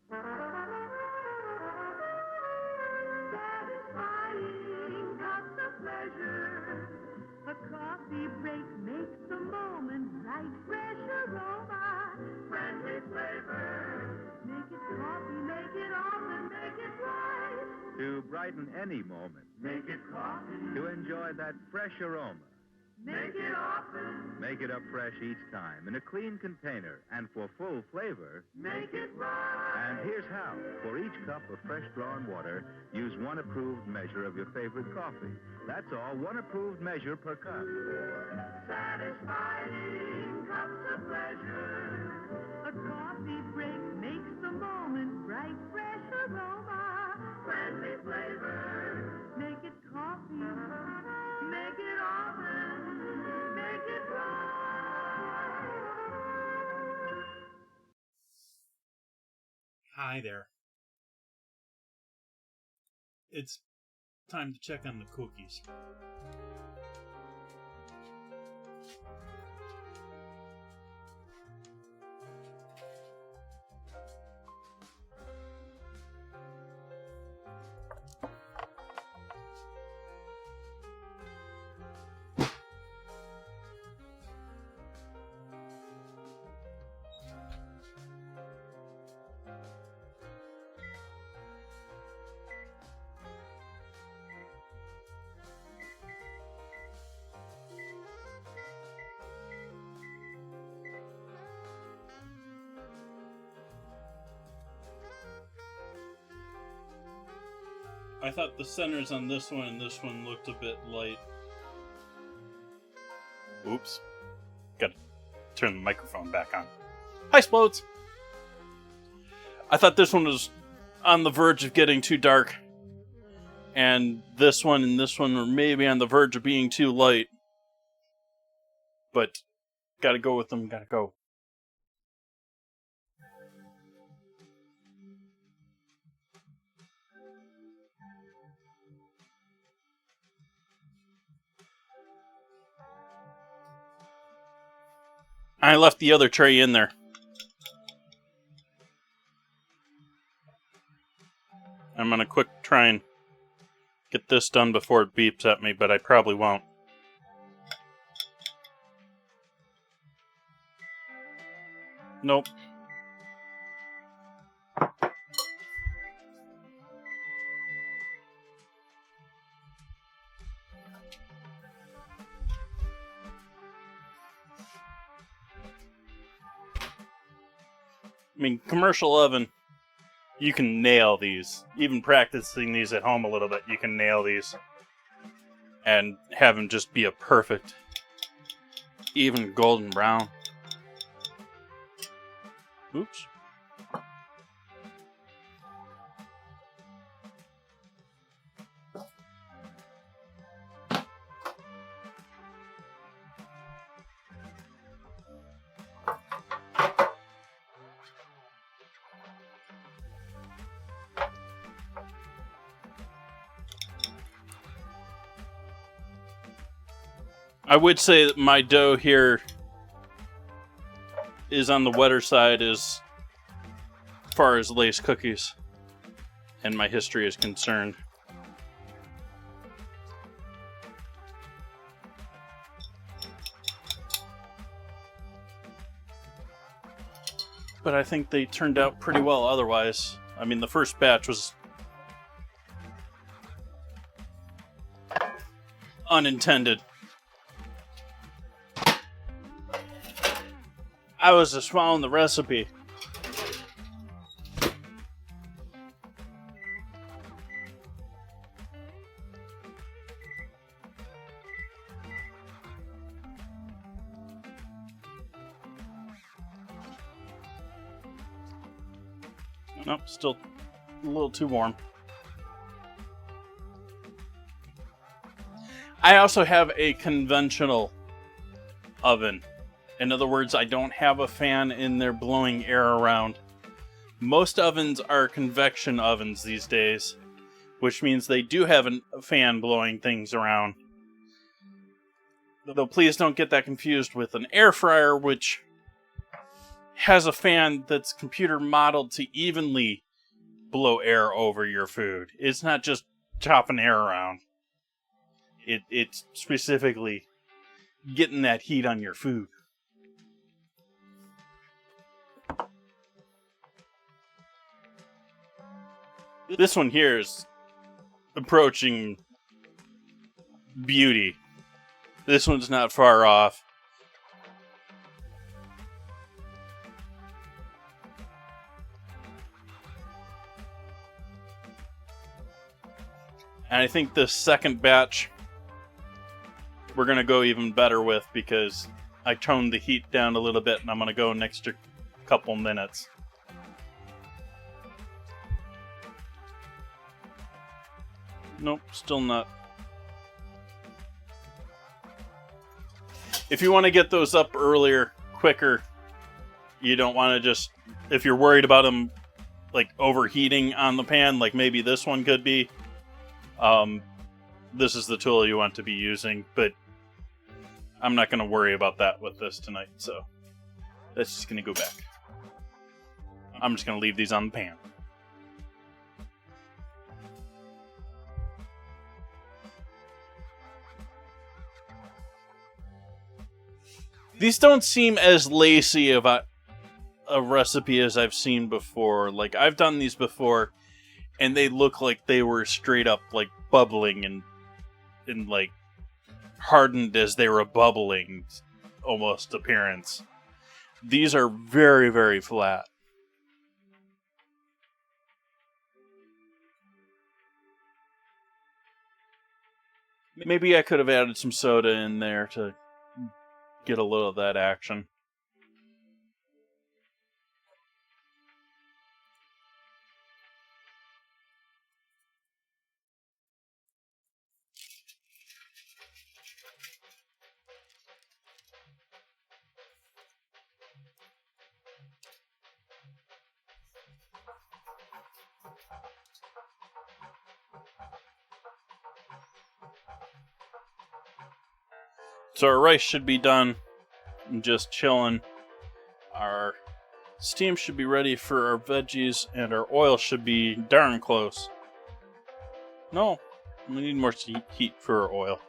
Satisfying cups of pleasure. A coffee break makes the moment bright, fresh aroma, friendly flavor. Make it coffee, make it often, make it right. To brighten any moment. Make it coffee. To enjoy that fresh aroma. Make it often. Make it up fresh each time in a clean container. And for full flavor, make it right. And here's how. For each cup of fresh drawn water, use 1 approved measure of your favorite coffee. That's all, 1 approved measure per cup. Satisfying cups of pleasure. A coffee break makes the moment bright, fresh aroma, friendly flavor. Make it coffee. Make it often. Make it right. Hi there. It's time to check on the cookies. I thought the centers on this one and this one looked a bit light. Oops. Gotta turn the microphone back on. Hi, Splodes! I thought this one was on the verge of getting too dark. And this one were maybe on the verge of being too light. But gotta go with them, gotta go. I left the other tray in there. I'm gonna quick try and get this done before it beeps at me, but I probably won't. Nope. I mean, commercial oven, you can nail these. Even practicing these at home a little bit, you can nail these. And have them just be a perfect, even golden brown. Oops. I would say that my dough here is on the wetter side as far as lace cookies and my history is concerned. But I think they turned out pretty well otherwise. I mean, the first batch was unintended. I was just following the recipe. Nope, still a little too warm. I also have a conventional oven. In other words, I don't have a fan in there blowing air around. Most ovens are convection ovens these days, which means they do have a fan blowing things around. Though please don't get that confused with an air fryer, which has a fan that's computer modeled to evenly blow air over your food. It's not just chopping air around. It's specifically getting that heat on your food. This one here is approaching beauty. This one's not far off. And I think this second batch we're going to go even better with because I toned the heat down a little bit and I'm going to go an extra couple minutes. Nope, still not. If you want to get those up earlier, quicker, you don't want to just, if you're worried about them like overheating on the pan, like maybe this one could be, this is the tool you want to be using, but I'm not going to worry about that with this tonight, so that's just going to go back. I'm just going to leave these on the pan. These don't seem as lacy of a recipe as I've seen before. Like, I've done these before, and they look like they were straight up, like, bubbling and like, hardened as they were bubbling, almost appearance. These are very, very flat. Maybe I could have added some soda in there to get a little of that action. So our rice should be done and just chilling. Our steam should be ready for our veggies, and our oil should be darn close. No, we need more heat for our oil.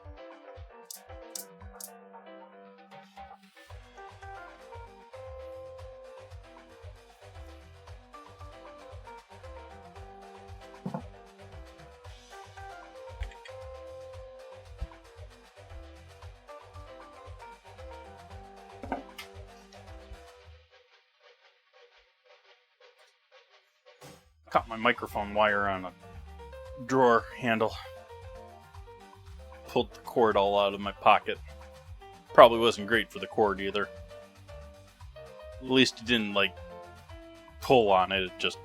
Caught my microphone wire on a drawer handle. Pulled the cord all out of my pocket. Probably wasn't great for the cord either. At least it didn't, pull on it. It just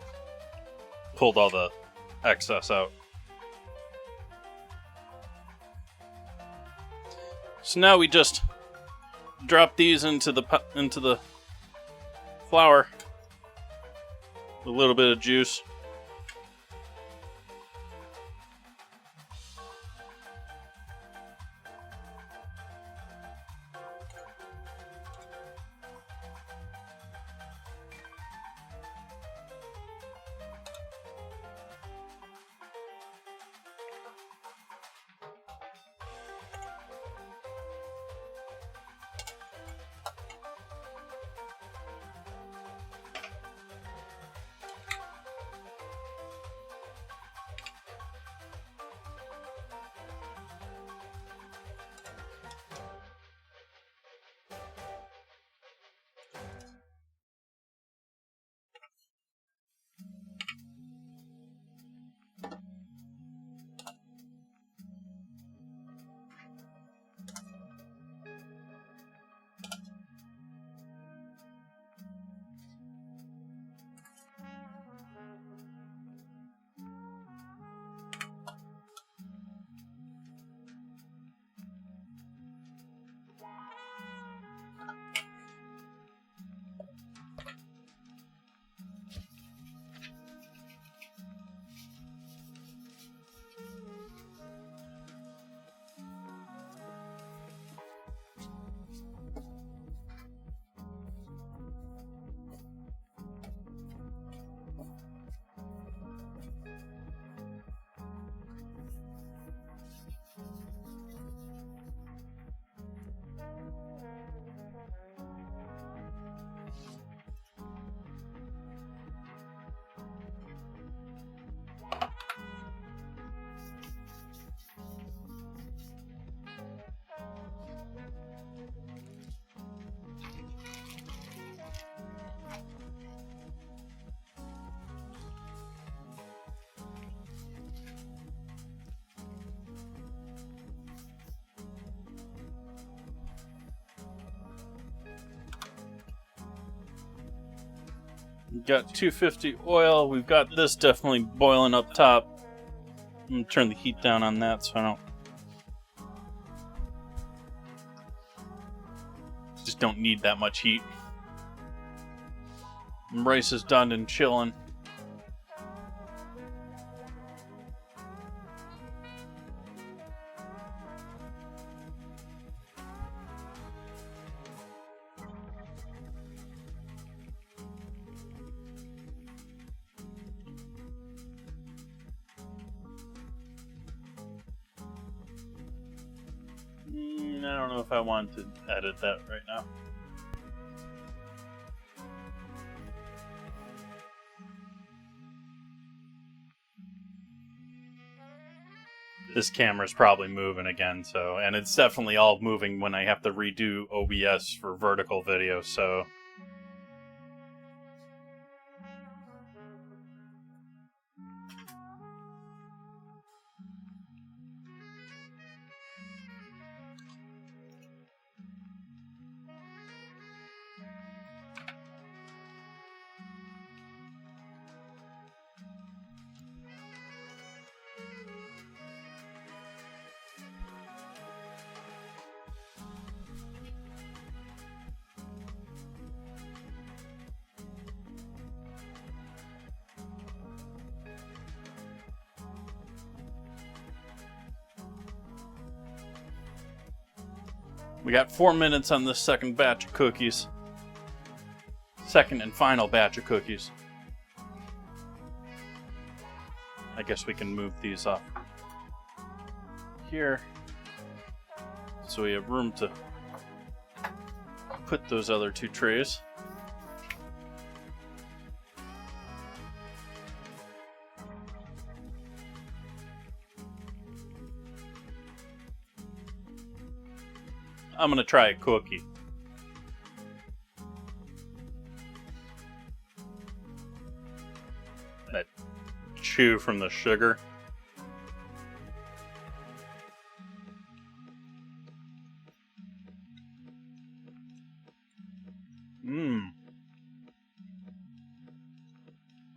pulled all the excess out. So now we just drop these into the flour. A little bit of juice. We've got 250 oil. We've got this definitely boiling up top. I'm going to turn the heat down on that so I don't... Just don't need that much heat. And rice is done and chilling. I don't know if I want to edit that right now. This camera's probably moving again, and it's definitely all moving when I have to redo OBS for vertical video, so... We got 4 minutes on this second batch of cookies. Second and final batch of cookies. I guess we can move these up here so we have room to put those other 2 trays. I'm gonna try a cookie. That chew from the sugar.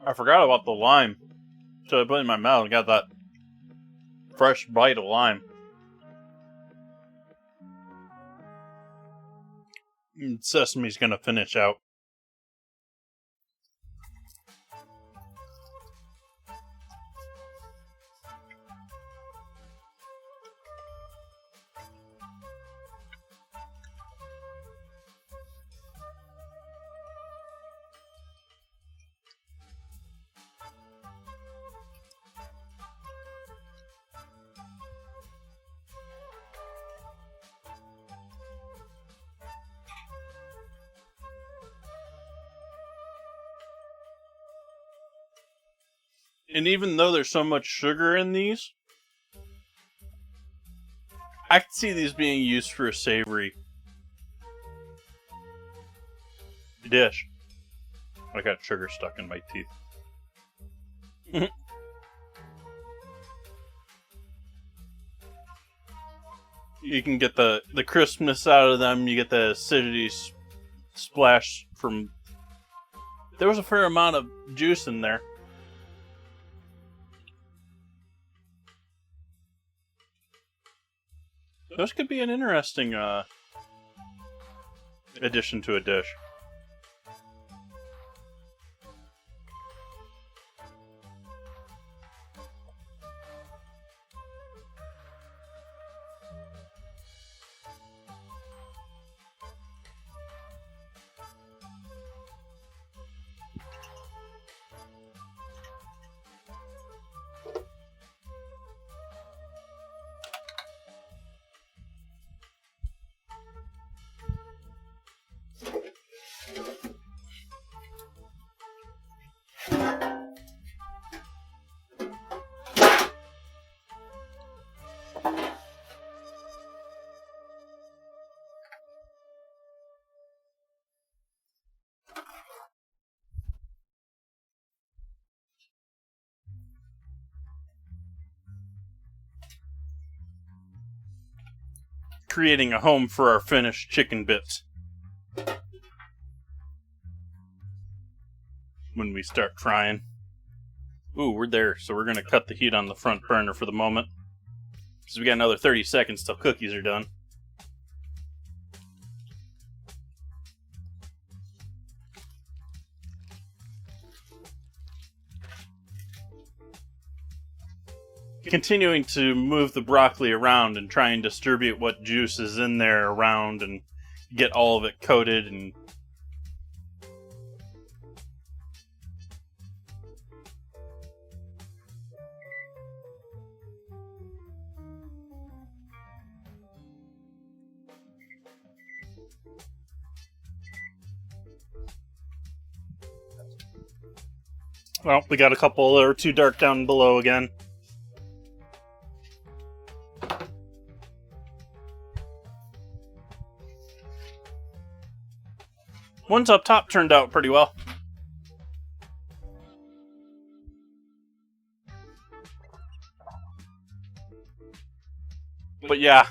I forgot about the lime. So I put it in my mouth and got that fresh bite of lime. Sesame's gonna finish out. And even though there's so much sugar in these, I can see these being used for a savory dish. I got sugar stuck in my teeth. You can get the crispness out of them. You get the acidity splash from... There was a fair amount of juice in there. Those could be an interesting addition to a dish. Creating a home for our finished chicken bits. When we start frying. Ooh, we're there, so we're going to cut the heat on the front burner for the moment. Because we got another 30 seconds till cookies are done. Continuing to move the broccoli around and try and distribute what juice is in there around and get all of it coated and well, we got a couple that are too dark down below again. Ones up top turned out pretty well. But yeah,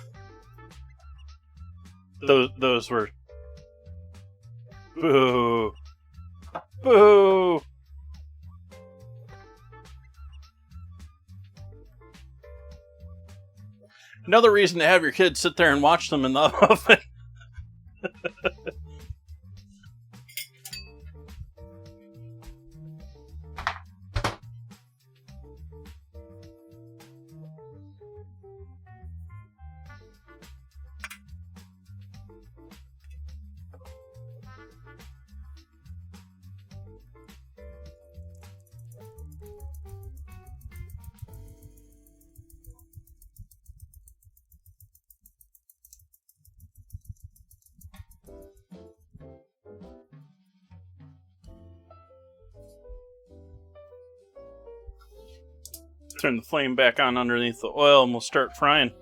those were... Boo! Boo! Another reason to have your kids sit there and watch them in the oven. Turn the flame back on underneath the oil and we'll start frying.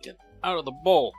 Get out of the bowl.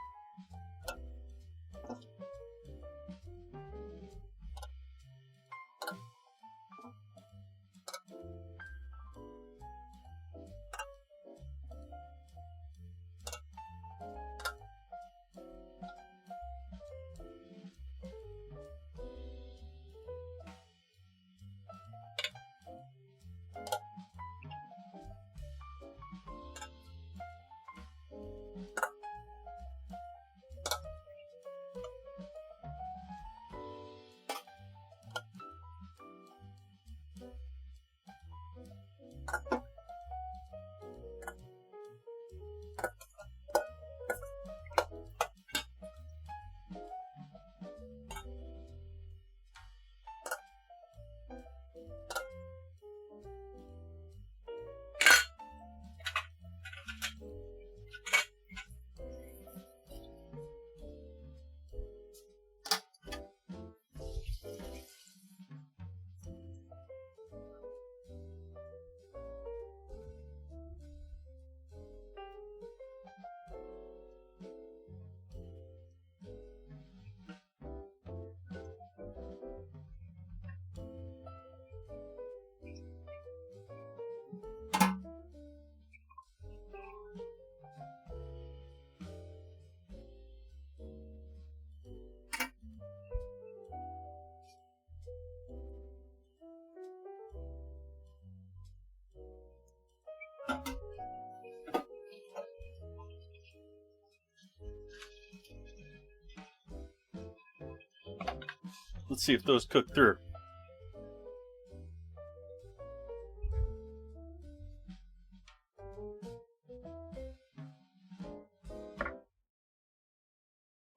Let's see if those cook through.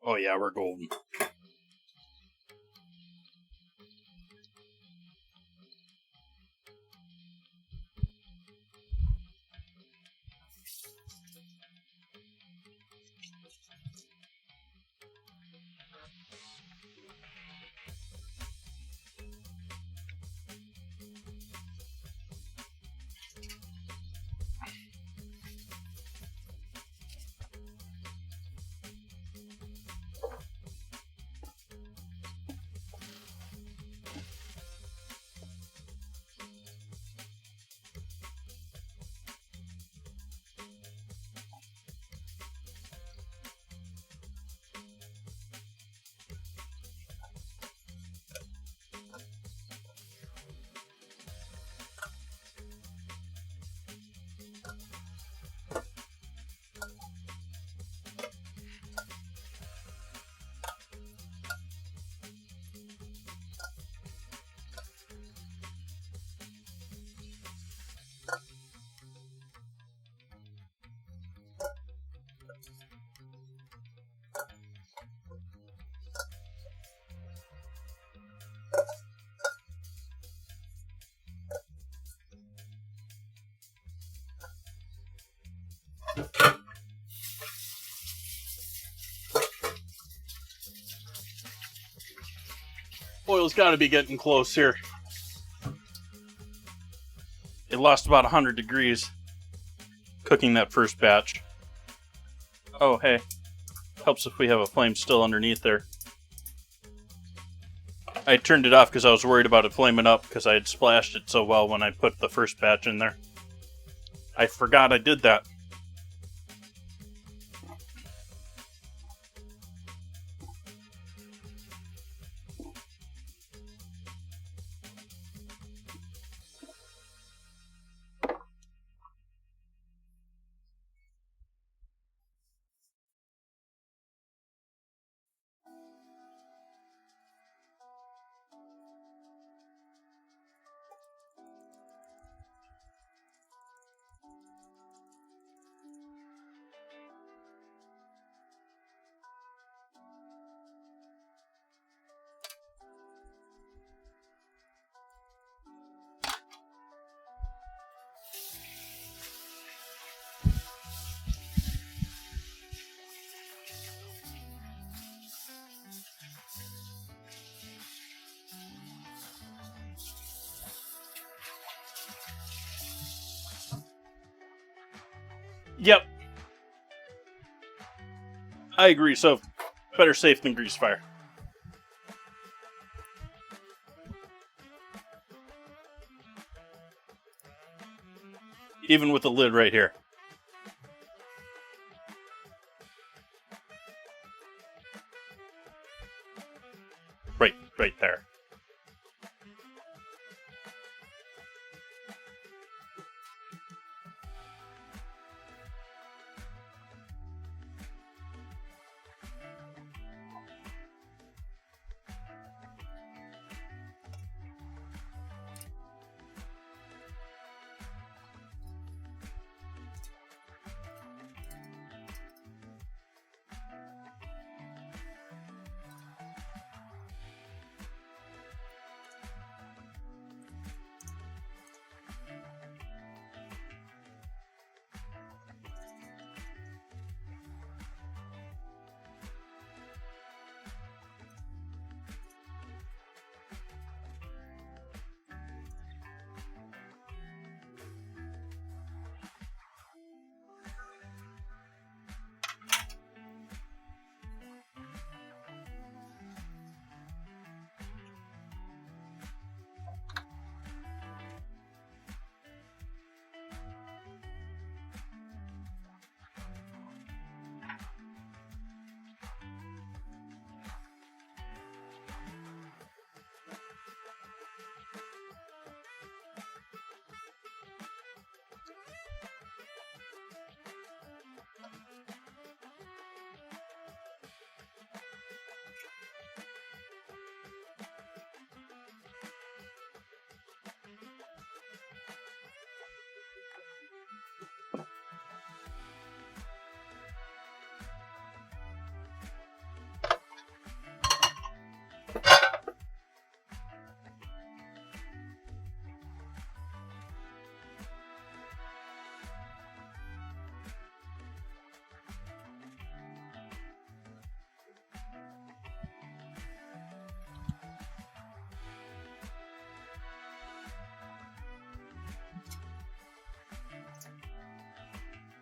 Oh yeah, we're golden. Oil's got to be getting close here. It lost about 100 degrees cooking that first batch. Oh, hey. Helps if we have a flame still underneath there. I turned it off because I was worried about it flaming up because I had splashed it so well when I put the first batch in there. I forgot I did that. Yep. I agree, so better safe than grease fire. Even with the lid right here. Right there.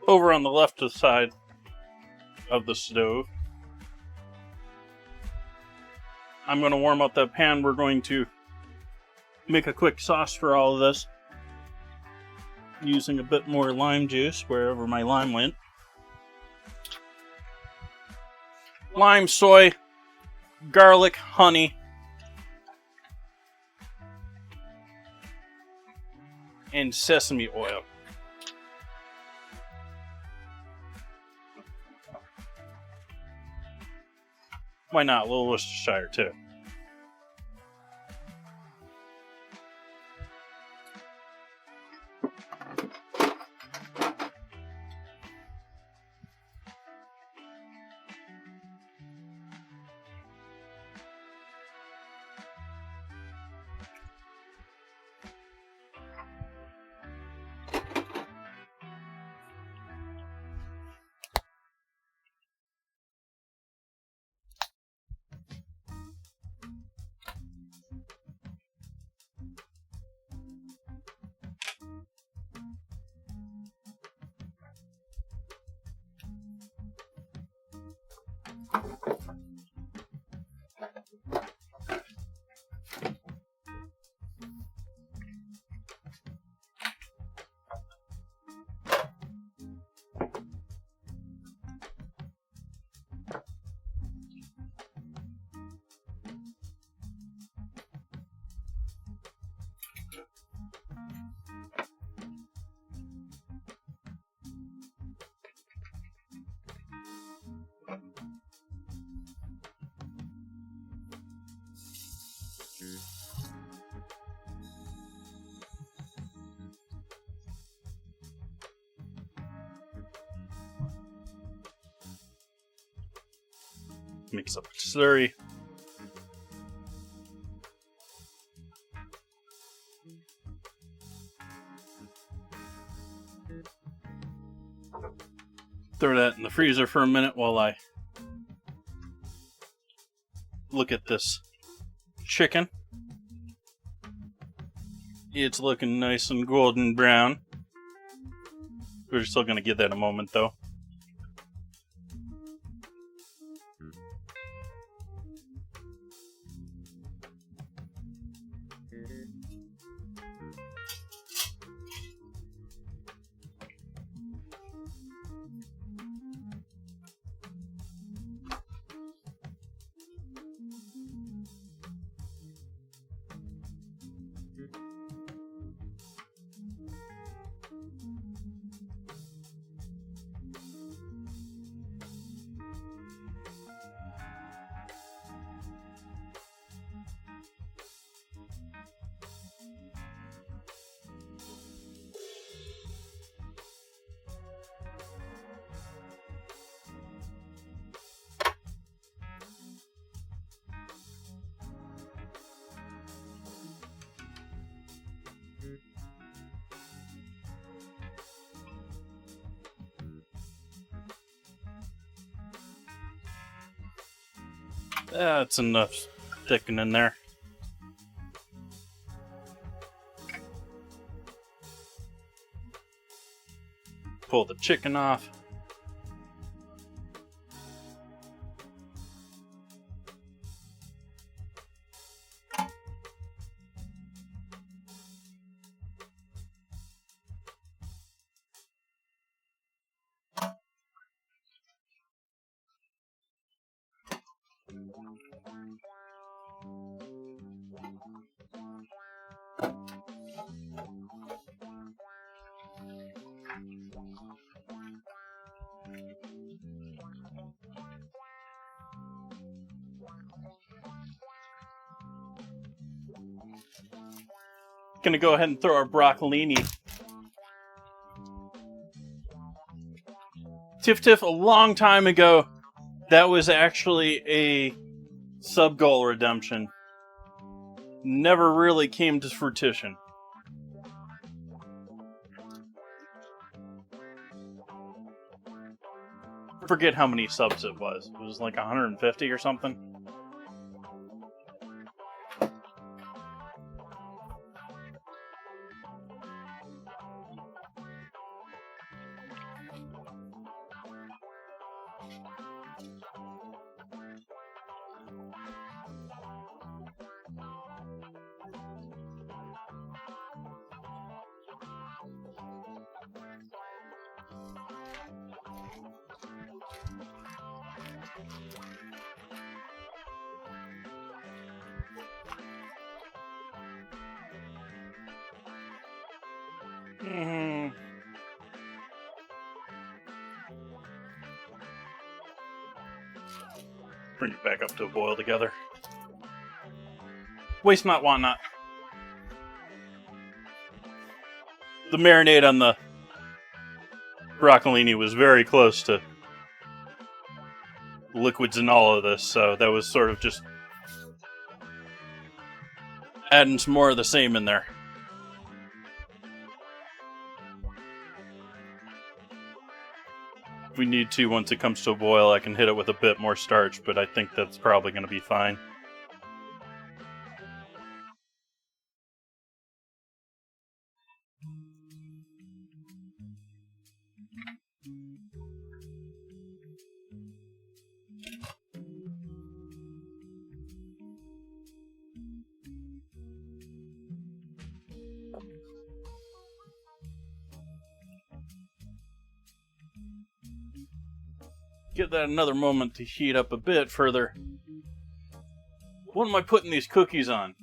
Over on the left side of the stove, I'm going to warm up that pan. We're going to make a quick sauce for all of this using a bit more lime juice wherever my lime went. Lime, soy, garlic, honey, and sesame oil. Why not? A little Worcestershire too. Mix up the slurry. Throw that in the freezer for a minute while I look at this chicken. It's looking nice and golden brown. We're still going to give that a moment though. That's enough sticking in there. Pull the chicken off. Gonna go ahead and throw our broccolini. Tiff, a long time ago, that was actually a sub-goal redemption. Never really came to fruition. Forget how many subs it was. It was like 150 or something. Bring it back up to a boil together. Waste not, want not. The marinade on the broccolini was very close to liquids in all of this, so that was sort of just adding some more of the same in there. If we need to, once it comes to a boil, I can hit it with a bit more starch, but I think that's probably going to be fine. Give that another moment to heat up a bit further. What am I putting these cookies on?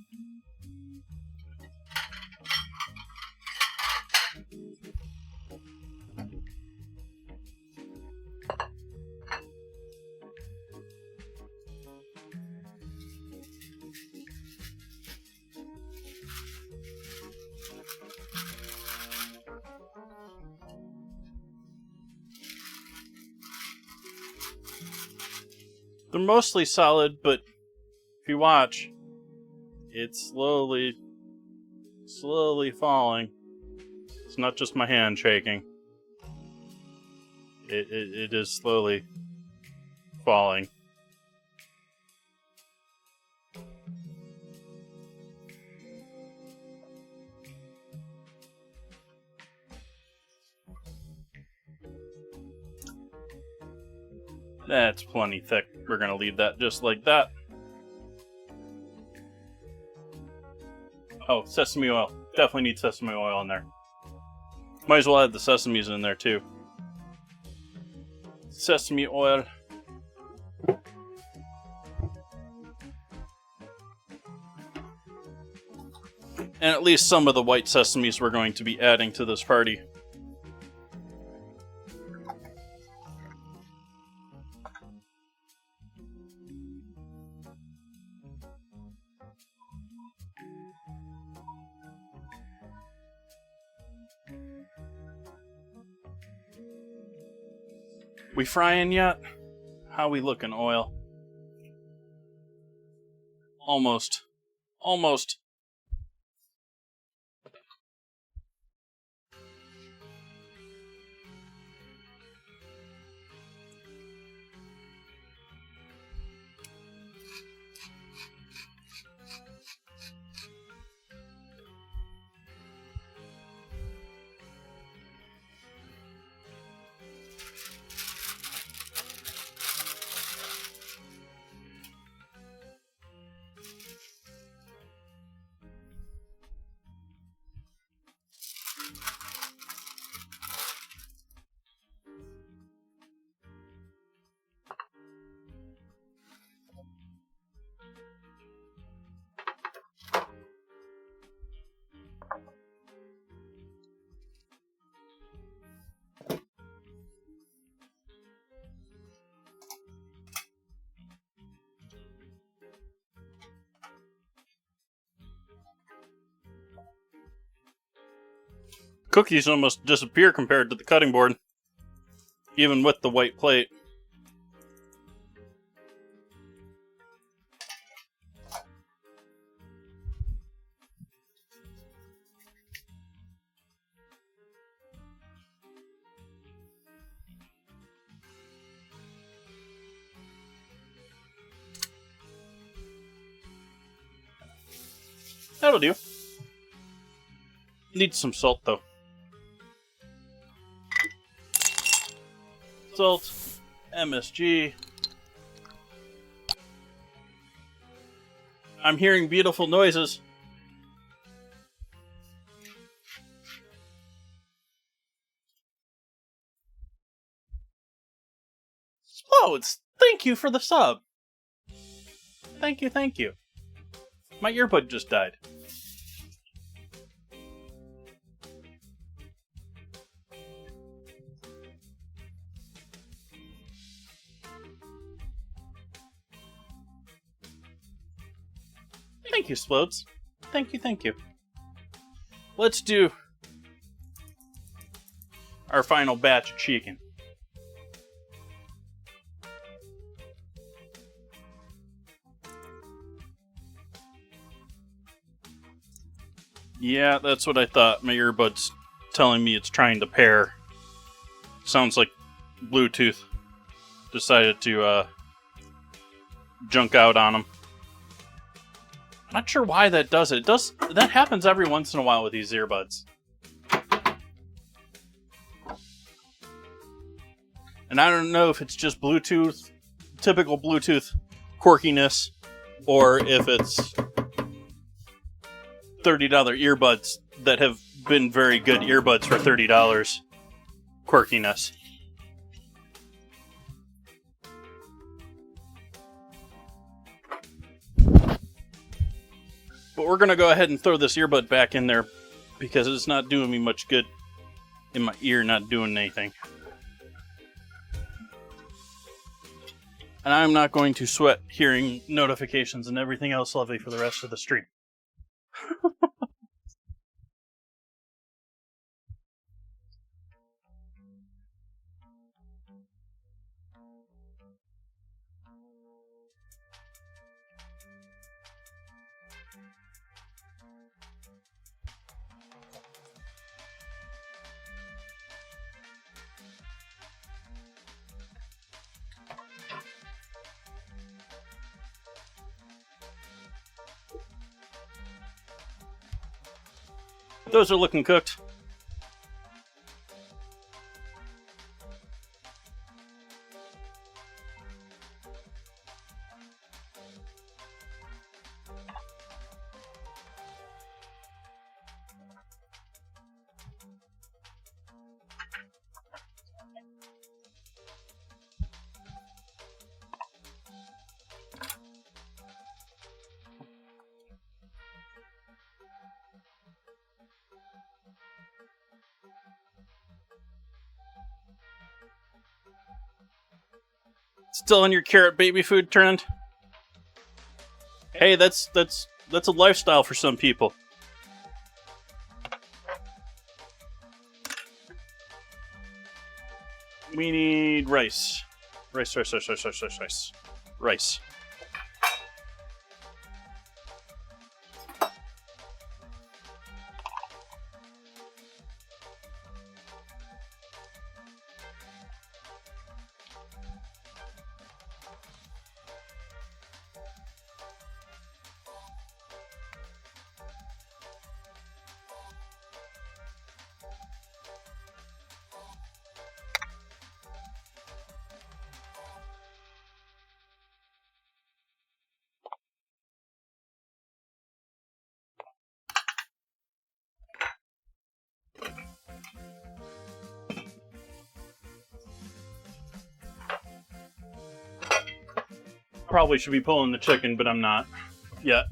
They're mostly solid, but if you watch, it's slowly falling. It's not just my hand shaking. It is slowly falling. That's plenty thick. We're going to leave that just like that. Oh, sesame oil. Definitely need sesame oil in there. Might as well add the sesames in there too. Sesame oil. And at least some of the white sesames we're going to be adding to this party. We frying yet? How we looking, oil? Almost. Almost. Cookies almost disappear compared to the cutting board, even with the white plate. That'll do. Needs some salt though. Salt, MSG. I'm hearing beautiful noises. Explodes! Thank you for the sub. Thank you, thank you. My earbud just died. Thank you, Splodes. Thank you, thank you. Let's do our final batch of chicken. Yeah, that's what I thought. My earbud's telling me it's trying to pair. Sounds like Bluetooth decided to junk out on them. Not sure why that does it. That happens every once in a while with these earbuds. And I don't know if it's just Bluetooth, typical Bluetooth quirkiness, or if it's $30 earbuds that have been very good earbuds for $30 quirkiness. But we're going to go ahead and throw this earbud back in there because it's not doing me much good in my ear, not doing anything. And I'm not going to sweat hearing notifications and everything else lovely for the rest of the stream. Those are looking cooked. Still on your carrot baby food trend? Hey, that's a lifestyle for some people. We need rice. Rice. Rice. Probably should be pulling the chicken, but I'm not yet.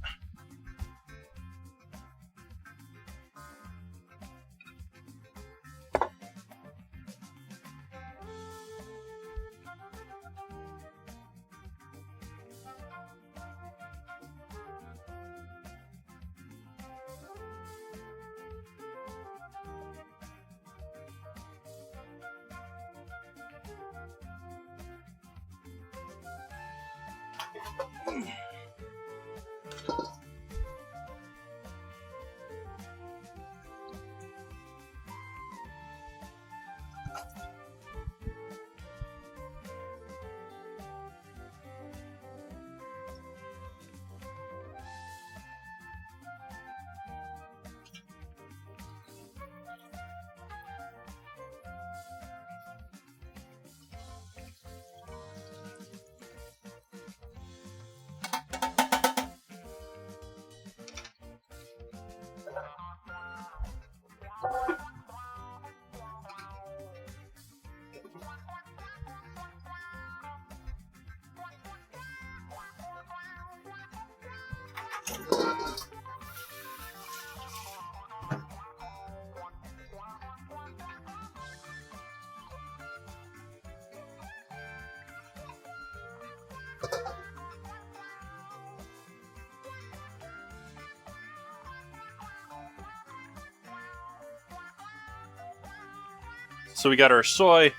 So we got our soy,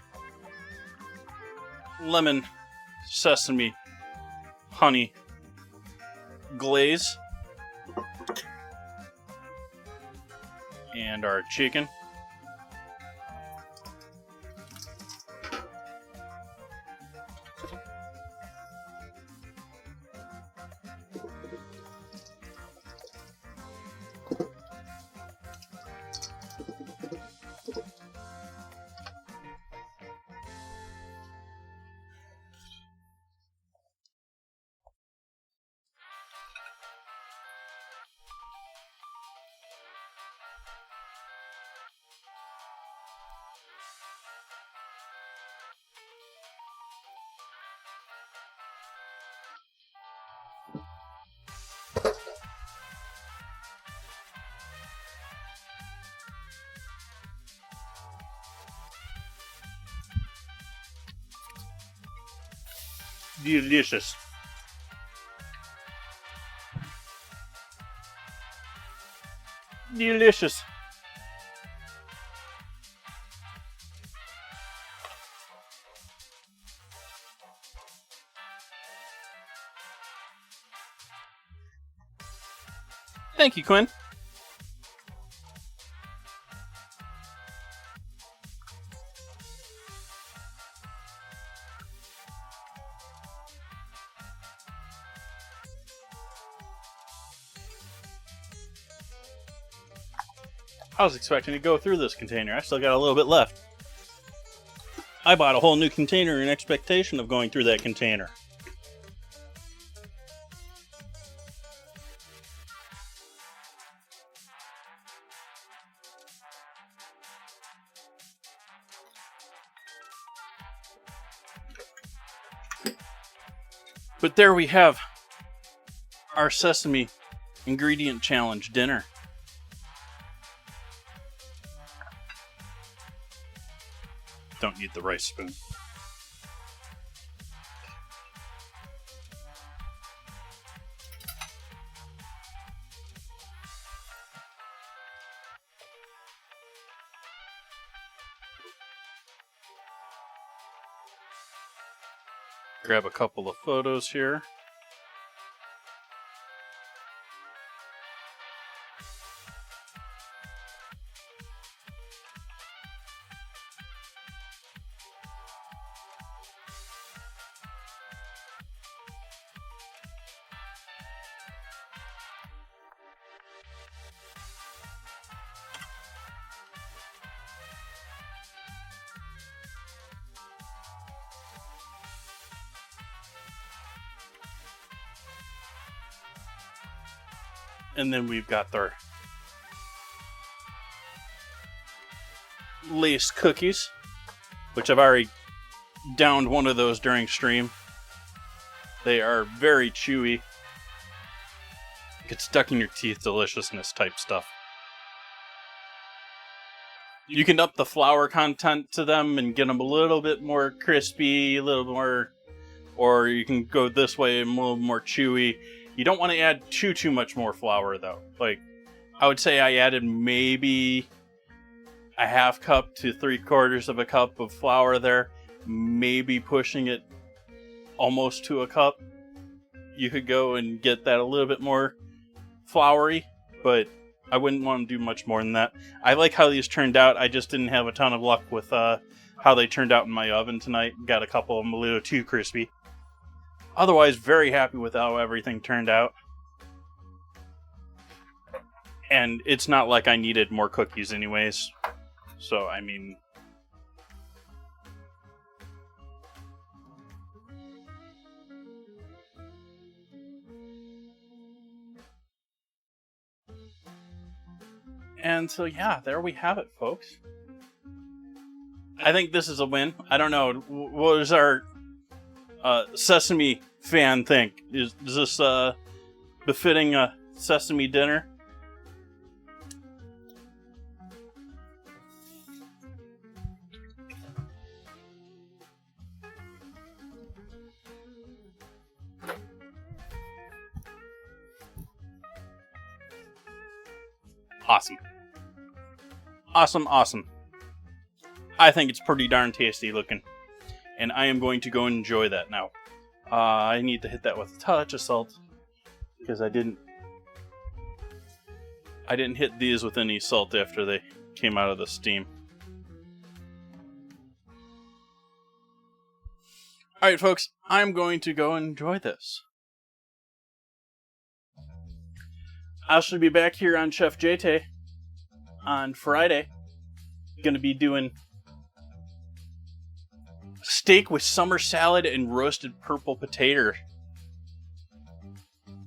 lemon, sesame, honey, glaze, and our chicken. Delicious. Delicious. Thank you, Quinn. I was expecting to go through this container. I still got a little bit left. I bought a whole new container in expectation of going through that container. But there we have our Sesame Ingredient Challenge dinner. Don't eat the rice spoon. Grab a couple of photos here. And then we've got their laced cookies, which I've already downed one of those during stream. They are very chewy. Get stuck in your teeth, deliciousness type stuff. You can up the flour content to them and get them a little bit more crispy, a little more, or you can go this way and a little more chewy. You don't want to add too much more flour though. Like, I would say I added maybe a half cup to 3/4 of a cup of flour there, maybe pushing it almost to a cup. You could go and get that a little bit more floury, but I wouldn't want to do much more than that. I like how these turned out. I just didn't have a ton of luck with how they turned out in my oven tonight. Got a couple of them a little too crispy. Otherwise, very happy with how everything turned out. And it's not like I needed more cookies anyways. So, I mean... And so, yeah, there we have it, folks. I think this is a win. I don't know. What does our Sesame fan think? Is this befitting a Sesame dinner? Awesome. Awesome, awesome. I think it's pretty darn tasty looking. And I am going to go and enjoy that now. I need to hit that with a touch of salt. Because I didn't hit these with any salt after they came out of the steam. Alright folks, I'm going to go and enjoy this. I should be back here on Chef Jay Tay on Friday. Gonna be doing steak with summer salad and roasted purple potato.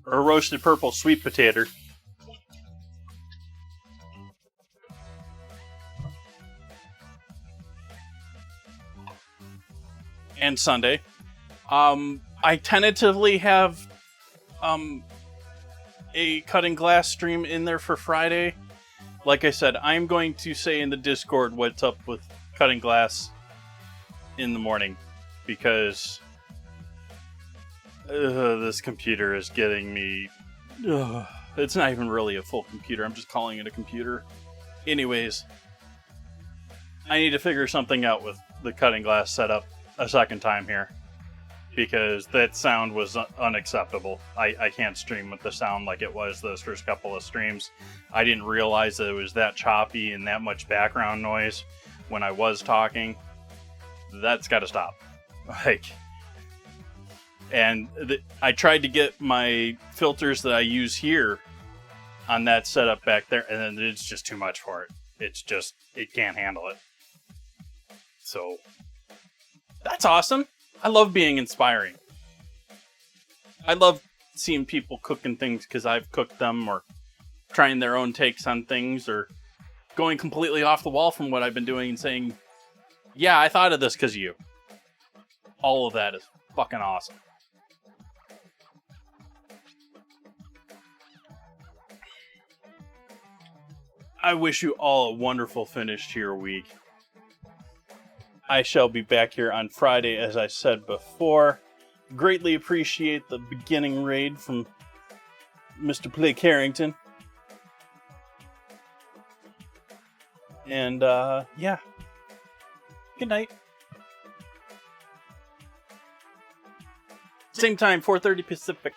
Or roasted purple sweet potato. And Sunday. I tentatively have a cutting glass stream in there for Friday. Like I said, I'm going to say in the Discord what's up with cutting glass in the morning, because this computer is getting me... it's not even really a full computer, I'm just calling it a computer. Anyways, I need to figure something out with the cutting glass setup a second time here. because that sound was unacceptable. I can't stream with the sound like it was those first couple of streams. I didn't realize that it was that choppy and that much background noise when I was talking. That's got to stop. I tried to get my filters that I use here on that setup back there, and then it's just too much for it. It can't handle it. So, that's awesome. I love being inspiring. I love seeing people cooking things because I've cooked them, or trying their own takes on things, or going completely off the wall from what I've been doing and saying, yeah, I thought of this because of you. All of that is fucking awesome. I wish you all a wonderful finish to your week. I shall be back here on Friday, as I said before. Greatly appreciate the beginning raid from Mr. Blake Harrington. And, yeah. Good night. Same time, 4:30 Pacific.